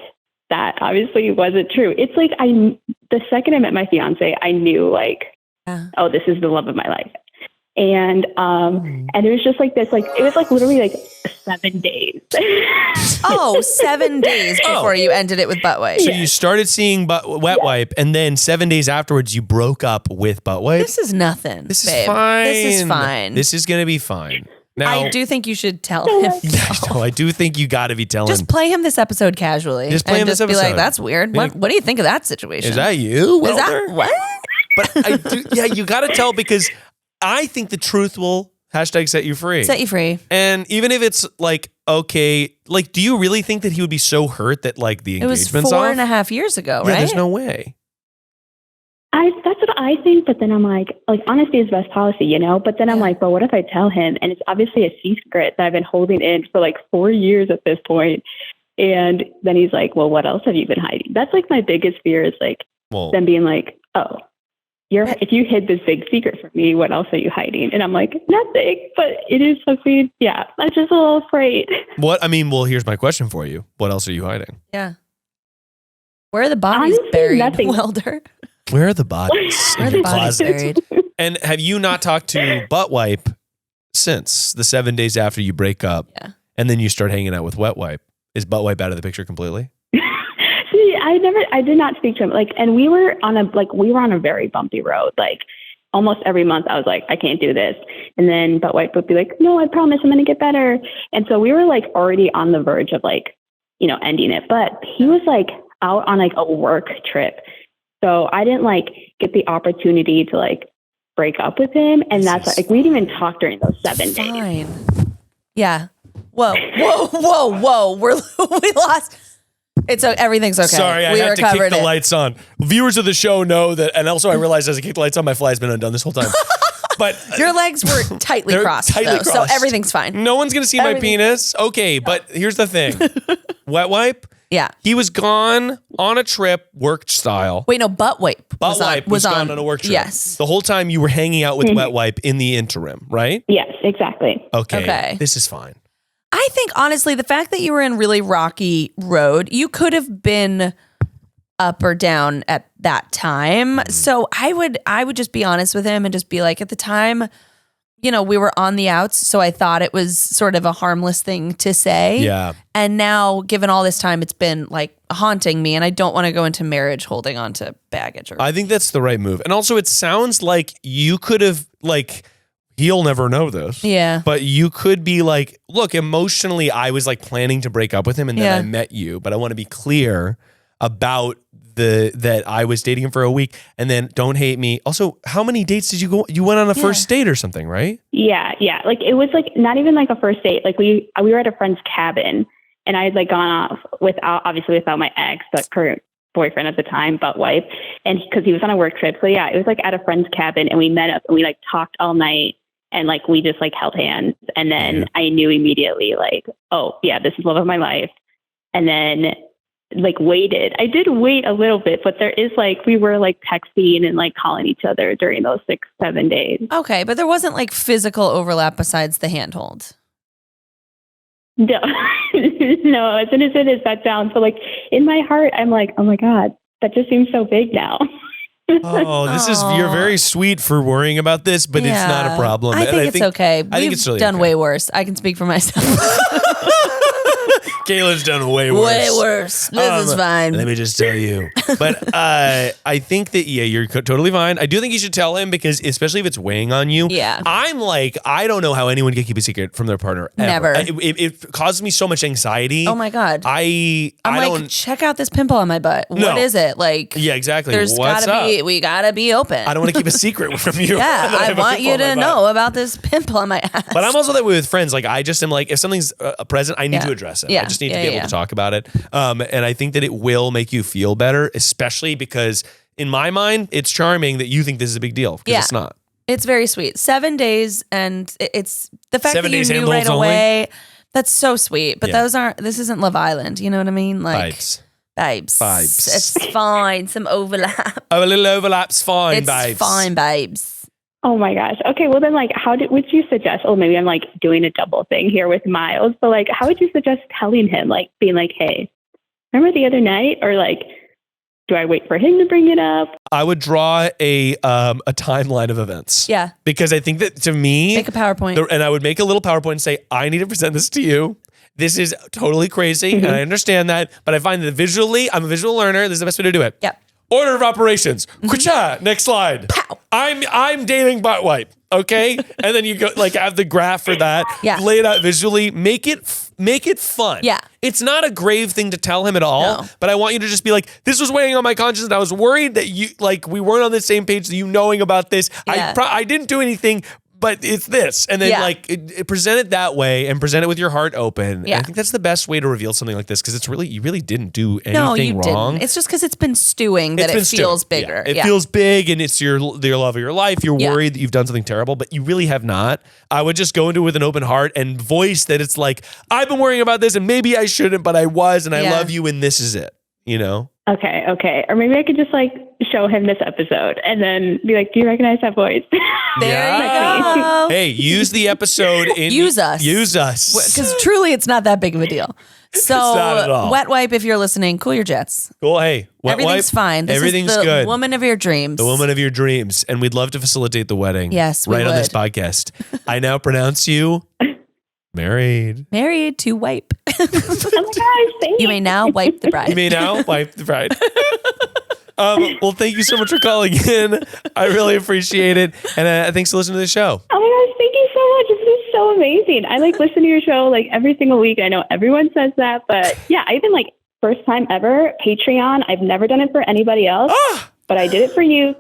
Speaker 6: that obviously wasn't true. It's like, the second I met my fiance, I knew like, oh, this is the love of my life. And it was just like this, like, it was like literally like 7 days.
Speaker 3: 7 days before you ended it with butt wipe.
Speaker 2: So you started seeing wet wipe, and then 7 days afterwards, you broke up with butt wipe.
Speaker 3: This is nothing.
Speaker 2: This
Speaker 3: babe.
Speaker 2: is fine.
Speaker 3: This is fine.
Speaker 2: This is going to be fine. Now,
Speaker 3: I do think you should tell him.
Speaker 2: I do think you got to be telling.
Speaker 3: Just play him this episode casually.
Speaker 2: Just play him this
Speaker 3: be like,
Speaker 2: episode.
Speaker 3: that's weird. What do you think of that situation?
Speaker 2: Is that you?
Speaker 3: Is that what?
Speaker 2: But I do. Yeah, you got to tell, because I think the truth will #set you free.
Speaker 3: Set you free.
Speaker 2: And even if it's like, okay, like, do you really think that he would be so hurt that like the engagement's
Speaker 3: It was
Speaker 2: off?
Speaker 3: 4.5 years ago,
Speaker 2: Yeah,
Speaker 3: right?
Speaker 2: there's no way.
Speaker 6: That's what I think, but then I'm like honesty is best policy, But then I'm like, well, what if I tell him? And it's obviously a secret that I've been holding in for like 4 years at this point. And then he's like, well, what else have you been hiding? That's like my biggest fear is like them being like, oh, if you hid this big secret from me, what else are you hiding? And I'm like, nothing, but it is something. Yeah, I'm just a little afraid.
Speaker 2: Here's my question for you. What else are you hiding?
Speaker 3: Yeah. Where are the bodies
Speaker 6: Honestly,
Speaker 3: buried,
Speaker 6: nothing.
Speaker 3: Whelder?
Speaker 2: Where are the bodies?
Speaker 3: Where are the bodies buried?
Speaker 2: And have you not talked to butt wipe since the 7 days after you break up?
Speaker 3: Yeah.
Speaker 2: And then you start hanging out with wet wipe. Is butt wipe out of the picture completely?
Speaker 6: See, I did not speak to him. Like, and we were on a very bumpy road. Like, almost every month I was like, I can't do this. And then butt wipe would be like, no, I promise I'm going to get better. And so we were like already on the verge of like, ending it. But he was like out on like a work trip. So I didn't like get the opportunity to like break up with him. And that's like, we didn't even talk during those 7 days.
Speaker 3: Fine. Yeah. Whoa. We lost. Everything's okay.
Speaker 2: Sorry, I have to kick the lights on. Viewers of the show know that, and also I realized as I kicked the lights on, my fly's been undone this whole time. But
Speaker 3: your legs were tightly crossed, so everything's fine.
Speaker 2: No one's going to see my penis. Okay, but here's the thing. Wet wipe?
Speaker 3: Yeah.
Speaker 2: He was gone on a trip, work style.
Speaker 3: Wait, no, butt wipe.
Speaker 2: Butt wipe was gone on a work trip.
Speaker 3: Yes.
Speaker 2: The whole time you were hanging out with wet wipe in the interim, right?
Speaker 6: Yes, exactly.
Speaker 2: Okay. This is fine.
Speaker 3: I think honestly, the fact that you were in really rocky road, you could have been up or down at that time. So I would just be honest with him and just be like, at the time, you know, we were on the outs, so I thought it was sort of a harmless thing to say.
Speaker 2: Yeah.
Speaker 3: And now, given all this time, it's been like haunting me, and I don't want to go into marriage holding on to baggage.
Speaker 2: I think that's the right move. And also, it sounds like you could have, like, he'll never know this.
Speaker 3: Yeah.
Speaker 2: But you could be like, look, emotionally, I was like planning to break up with him, and then I met you. But I want to be clear about that I was dating him for a week, and then don't hate me. Also, how many dates did you go? You went on a first date or something, right?
Speaker 6: Yeah. Like it was like not even like a first date. Like we were at a friend's cabin, and I had like gone off without my ex, but current boyfriend at the time, butt wipe, and because he was on a work trip. So yeah, it was like at a friend's cabin, and we met up and we like talked all night, and like we just like held hands, and then I knew immediately like, oh yeah, this is love of my life, and then like waited. I did wait a little bit, but there is like, we were like texting and like calling each other during those 6-7 days.
Speaker 3: Okay, but there wasn't like physical overlap besides the handhold.
Speaker 6: No, no, as innocent as that sounds. So like in my heart, I'm like, oh my God, that just seems so big now.
Speaker 2: Oh, you're very sweet for worrying about this, but it's not a problem.
Speaker 3: I think it's okay.
Speaker 2: I think it's really
Speaker 3: done
Speaker 2: okay.
Speaker 3: way worse. I can speak for myself.
Speaker 2: Caitlin's done way worse.
Speaker 3: Way worse. This is fine.
Speaker 2: Let me just tell you. But I think that, you're totally fine. I do think you should tell him because, especially if it's weighing on you.
Speaker 3: Yeah.
Speaker 2: I'm like, I don't know how anyone can keep a secret from their partner. Ever.
Speaker 3: Never.
Speaker 2: It causes me so much anxiety.
Speaker 3: Oh my God.
Speaker 2: I'm
Speaker 3: like,
Speaker 2: don't.
Speaker 3: check out this pimple on my butt.
Speaker 2: No.
Speaker 3: What is it? Like,
Speaker 2: Yeah, exactly.
Speaker 3: we gotta be open.
Speaker 2: I don't want to keep a secret from you.
Speaker 3: Yeah, I want you to know about this pimple on my ass.
Speaker 2: But I'm also that way with friends. Like, I just am like, if something's present, I need to address it.
Speaker 3: Yeah.
Speaker 2: I just need to be able to talk about it. And I think that it will make you feel better, especially because in my mind, it's charming that you think this is a big deal because it's not.
Speaker 3: It's very sweet. 7 days, and it's the fact
Speaker 2: 7
Speaker 3: that you
Speaker 2: days
Speaker 3: knew right
Speaker 2: handholds only?
Speaker 3: away. That's so sweet. But this isn't Love Island. You know what I mean? Like, babes. It's fine. Some overlap.
Speaker 2: Oh, a little overlap's fine,
Speaker 3: It's
Speaker 2: babes.
Speaker 3: fine, babes.
Speaker 6: Oh my gosh. Okay. Well then like, would you suggest, maybe I'm like doing a double thing here with Miles, but like, how would you suggest telling him, like being like, hey, remember the other night? Or like, do I wait for him to bring it up?
Speaker 2: I would draw a timeline of events.
Speaker 3: Yeah.
Speaker 2: Because I think that to me,
Speaker 3: Make a PowerPoint.
Speaker 2: and I would make a little PowerPoint and say, I need to present this to you. This is totally crazy, and I understand that, but I find that visually, I'm a visual learner. This is the best way to do it.
Speaker 3: Yep.
Speaker 2: Order of operations. Quicha. Next slide.
Speaker 3: Pow.
Speaker 2: I'm dating butt wipe. Okay, and then you go like have the graph for that.
Speaker 3: Yeah.
Speaker 2: Lay it out visually. Make it fun.
Speaker 3: Yeah.
Speaker 2: It's not a grave thing to tell him at all.
Speaker 3: No.
Speaker 2: But I want you to just be like, this was weighing on my conscience, and I was worried that we weren't on the same page. You knowing about this,
Speaker 3: Yeah.
Speaker 2: I didn't do anything. But it's this. And then present it that way and present it with your heart open.
Speaker 3: Yeah.
Speaker 2: And I think that's the best way to reveal something like this because you really didn't do anything wrong.
Speaker 3: Didn't. It's just because it's been stewing that it feels bigger.
Speaker 2: Yeah. It feels big and it's your love of your life. You're worried that you've done something terrible, but you really have not. I would just go into it with an open heart and voice that it's like, I've been worrying about this and maybe I shouldn't, but I was and I love you and this is it, you know?
Speaker 6: Okay. Or maybe I could just like show him this episode and then be like, do you recognize that voice?
Speaker 3: There you go.
Speaker 2: Hey, use the episode.
Speaker 3: Use us. Because truly it's not that big of a deal. So
Speaker 2: not at all.
Speaker 3: wet wipe, if you're listening, cool your jets.
Speaker 2: Cool. Hey, wet
Speaker 3: Everything's
Speaker 2: wipe,
Speaker 3: fine. This
Speaker 2: everything's
Speaker 3: is the
Speaker 2: good.
Speaker 3: woman of your dreams.
Speaker 2: The woman of your dreams. And we'd love to facilitate the wedding.
Speaker 3: Yes, we
Speaker 2: right on this
Speaker 3: would.
Speaker 2: podcast. I now pronounce you married.
Speaker 3: Married to wipe.
Speaker 6: Oh my gosh, thank
Speaker 3: You may now wipe the bride.
Speaker 2: You may now wipe the bride. Well, thank you so much for calling in. I really appreciate it. And thanks for listening to the show.
Speaker 6: Oh my gosh, thank you so much. This is so amazing. I like listen to your show like every single week. I know everyone says that, but yeah, I even like first time ever Patreon. I've never done it for anybody else, but I did it for you.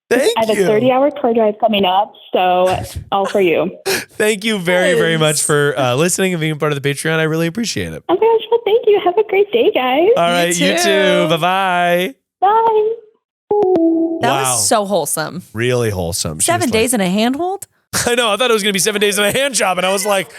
Speaker 2: Thank
Speaker 6: I have
Speaker 2: you.
Speaker 6: a 30-hour car drive coming up, so all for you.
Speaker 2: Thank you very, very much for listening and being part of the Patreon. I really appreciate it.
Speaker 6: Oh my gosh, well, thank you. Have a great day, guys.
Speaker 2: All right, you too. Bye-bye.
Speaker 6: Bye.
Speaker 3: That was so wholesome.
Speaker 2: Really wholesome. She
Speaker 3: 7
Speaker 2: was
Speaker 3: days in a handhold?
Speaker 2: I know. I thought it was going to be 7 days in a hand job. And I was like,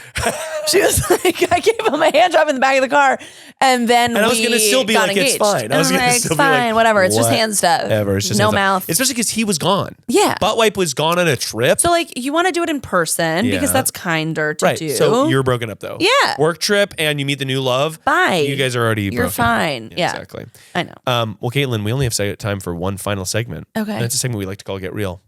Speaker 3: She was like, I gave him a hand job in the back of the car. And then
Speaker 2: I was going to still be like,
Speaker 3: engaged.
Speaker 2: it's fine. I was
Speaker 3: And
Speaker 2: going to
Speaker 3: like,
Speaker 2: still
Speaker 3: fine,
Speaker 2: be like,
Speaker 3: whatever. It's just hand stuff.
Speaker 2: Whatever. It's just
Speaker 3: no
Speaker 2: hand stuff.
Speaker 3: mouth.
Speaker 2: Especially because he was gone.
Speaker 3: Yeah.
Speaker 2: Butt wipe was gone on a trip.
Speaker 3: So like you want to do it in person
Speaker 2: Yeah.
Speaker 3: because that's kinder to
Speaker 2: right.
Speaker 3: do.
Speaker 2: So you're broken up though.
Speaker 3: Yeah.
Speaker 2: Work trip and you meet the new love.
Speaker 3: Bye.
Speaker 2: You guys are already
Speaker 3: You're
Speaker 2: broken.
Speaker 3: fine. Yeah.
Speaker 2: Exactly.
Speaker 3: I know.
Speaker 2: Well, Kaitlin, we only have time for one final segment.
Speaker 3: Okay.
Speaker 2: And it's a segment we like to call Get Real.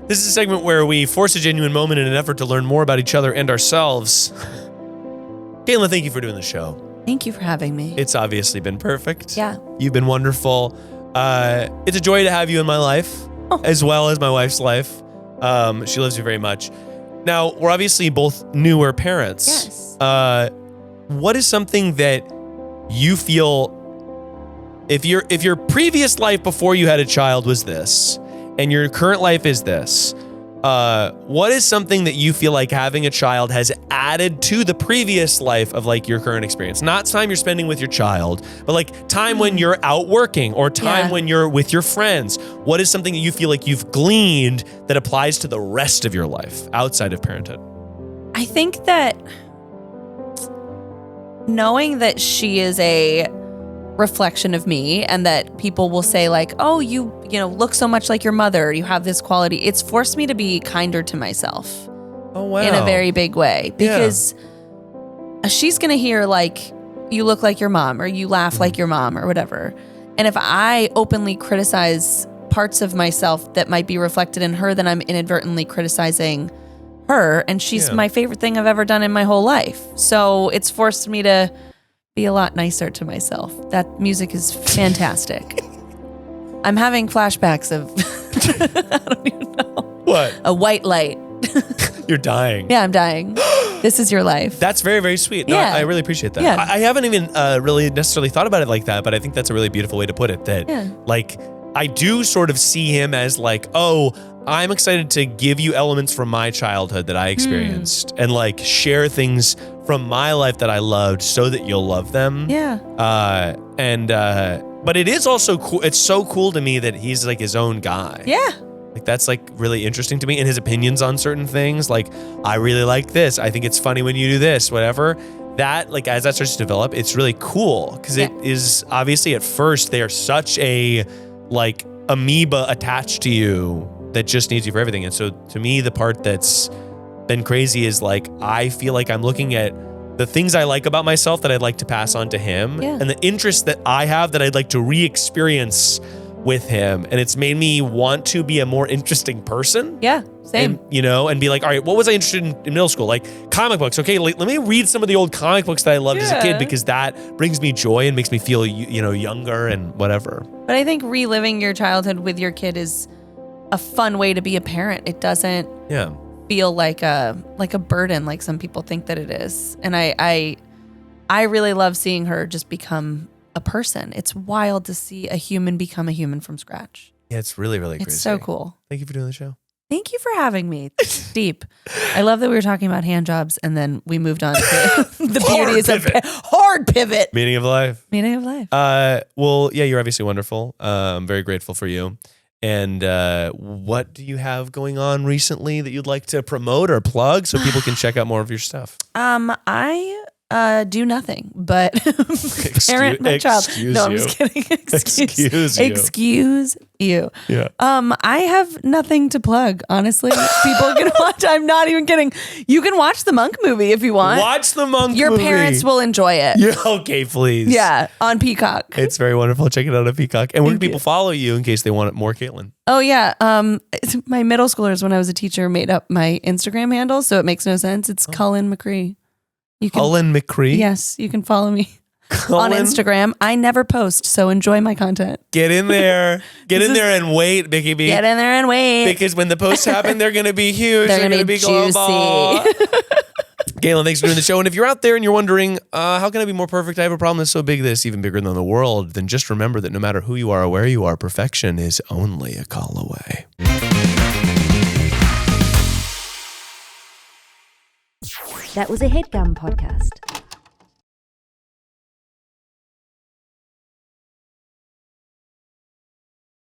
Speaker 2: This is a segment where we force a genuine moment in an effort to learn more about each other and ourselves. Kaitlin, thank you for doing the show.
Speaker 3: Thank you for having me.
Speaker 2: It's obviously been perfect.
Speaker 3: Yeah.
Speaker 2: You've been wonderful. It's a joy to have you in my life, as well as my wife's life. She loves you very much. Now, we're obviously both newer parents.
Speaker 3: Yes.
Speaker 2: What is something that you feel, if your previous life before you had a child was this, and your current life is this, what is something that you feel like having a child has added to the previous life of like your current experience? Not time you're spending with your child, but like time when you're out working or time when you're with your friends. What is something that you feel like you've gleaned that applies to the rest of your life outside of parenthood?
Speaker 3: I think that knowing that she is a reflection of me and that people will say like, oh, you look so much like your mother, you have this quality. It's forced me to be kinder to myself.
Speaker 2: Oh, wow.
Speaker 3: In a very big way, because she's going to hear like, you look like your mom or you laugh like your mom or whatever. And if I openly criticize parts of myself that might be reflected in her, then I'm inadvertently criticizing her. And she's my favorite thing I've ever done in my whole life. So it's forced me to be a lot nicer to myself. That music is fantastic. I'm having flashbacks of, I don't even know.
Speaker 2: What?
Speaker 3: A white light.
Speaker 2: You're dying.
Speaker 3: Yeah, I'm dying. This is your life.
Speaker 2: That's very, very sweet. No,
Speaker 3: Yeah.
Speaker 2: I really appreciate that.
Speaker 3: Yeah.
Speaker 2: I haven't even really necessarily thought about it like that, but I think that's a really beautiful way to put it. That like, I do sort of see him as like, oh, I'm excited to give you elements from my childhood that I experienced and like share things from my life that I loved so that you'll love them.
Speaker 3: Yeah.
Speaker 2: But it is also cool. It's so cool to me that he's like his own guy.
Speaker 3: Yeah.
Speaker 2: Like that's like really interesting to me, and his opinions on certain things. Like, I really like this. I think it's funny when you do this, whatever. That, like, as that starts to develop, it's really cool because it is obviously at first they are such a like amoeba attached to you that just needs you for everything. And so to me, the part that's been crazy is like, I feel like I'm looking at the things I like about myself that I'd like to pass on to him and the interests that I have that I'd like to re-experience with him. And it's made me want to be a more interesting person.
Speaker 3: Yeah, same.
Speaker 2: And, and be like, all right, what was I interested in middle school? Like comic books. Okay, let me read some of the old comic books that I loved as a kid because that brings me joy and makes me feel, younger and whatever.
Speaker 3: But I think reliving your childhood with your kid is a fun way to be a parent. It doesn't feel like a burden like some people think that it is. And I really love seeing her just become a person. It's wild to see a human become a human from scratch.
Speaker 2: Yeah, it's really, really crazy.
Speaker 3: It's so cool.
Speaker 2: Thank you for doing the show.
Speaker 3: Thank you for having me. It's deep. I love that we were talking about hand jobs and then we moved on to the beauties of hard pivot.
Speaker 2: Meaning of life.
Speaker 3: Meaning of life.
Speaker 2: Well, yeah, you're obviously wonderful. I'm very grateful for you. And what do you have going on recently that you'd like to promote or plug so people can check out more of your stuff?
Speaker 3: I do nothing but parent my child. No, I'm just kidding. Excuse you.
Speaker 2: Yeah.
Speaker 3: I have nothing to plug, honestly. People can watch. I'm not even kidding. You can watch the Monk movie if you want.
Speaker 2: Watch the Monk movie.
Speaker 3: Your parents will enjoy it.
Speaker 2: Yeah, okay, please.
Speaker 3: Yeah, on Peacock.
Speaker 2: It's very wonderful. Check it out on Peacock. And where can people follow you in case they want more Kaitlin?
Speaker 3: Oh, yeah. My middle schoolers, when I was a teacher, made up my Instagram handle, so it makes no sense. It's Cullen McCree.
Speaker 2: Cullen McCree?
Speaker 3: Yes, you can follow me on Instagram. I never post, so enjoy my content.
Speaker 2: Get in there. Get in there and wait, Bicky B.
Speaker 3: Get in there and wait.
Speaker 2: Because when the posts happen, they're going to be huge.
Speaker 3: They're going to be
Speaker 2: global.
Speaker 3: juicy.
Speaker 2: Kaitlin, thanks for doing the show. And if you're out there and you're wondering, how can I be more perfect? I have a problem that's so big that it's even bigger than the world. Then just remember that no matter who you are or where you are, perfection is only a call away.
Speaker 7: That was a Headgum podcast.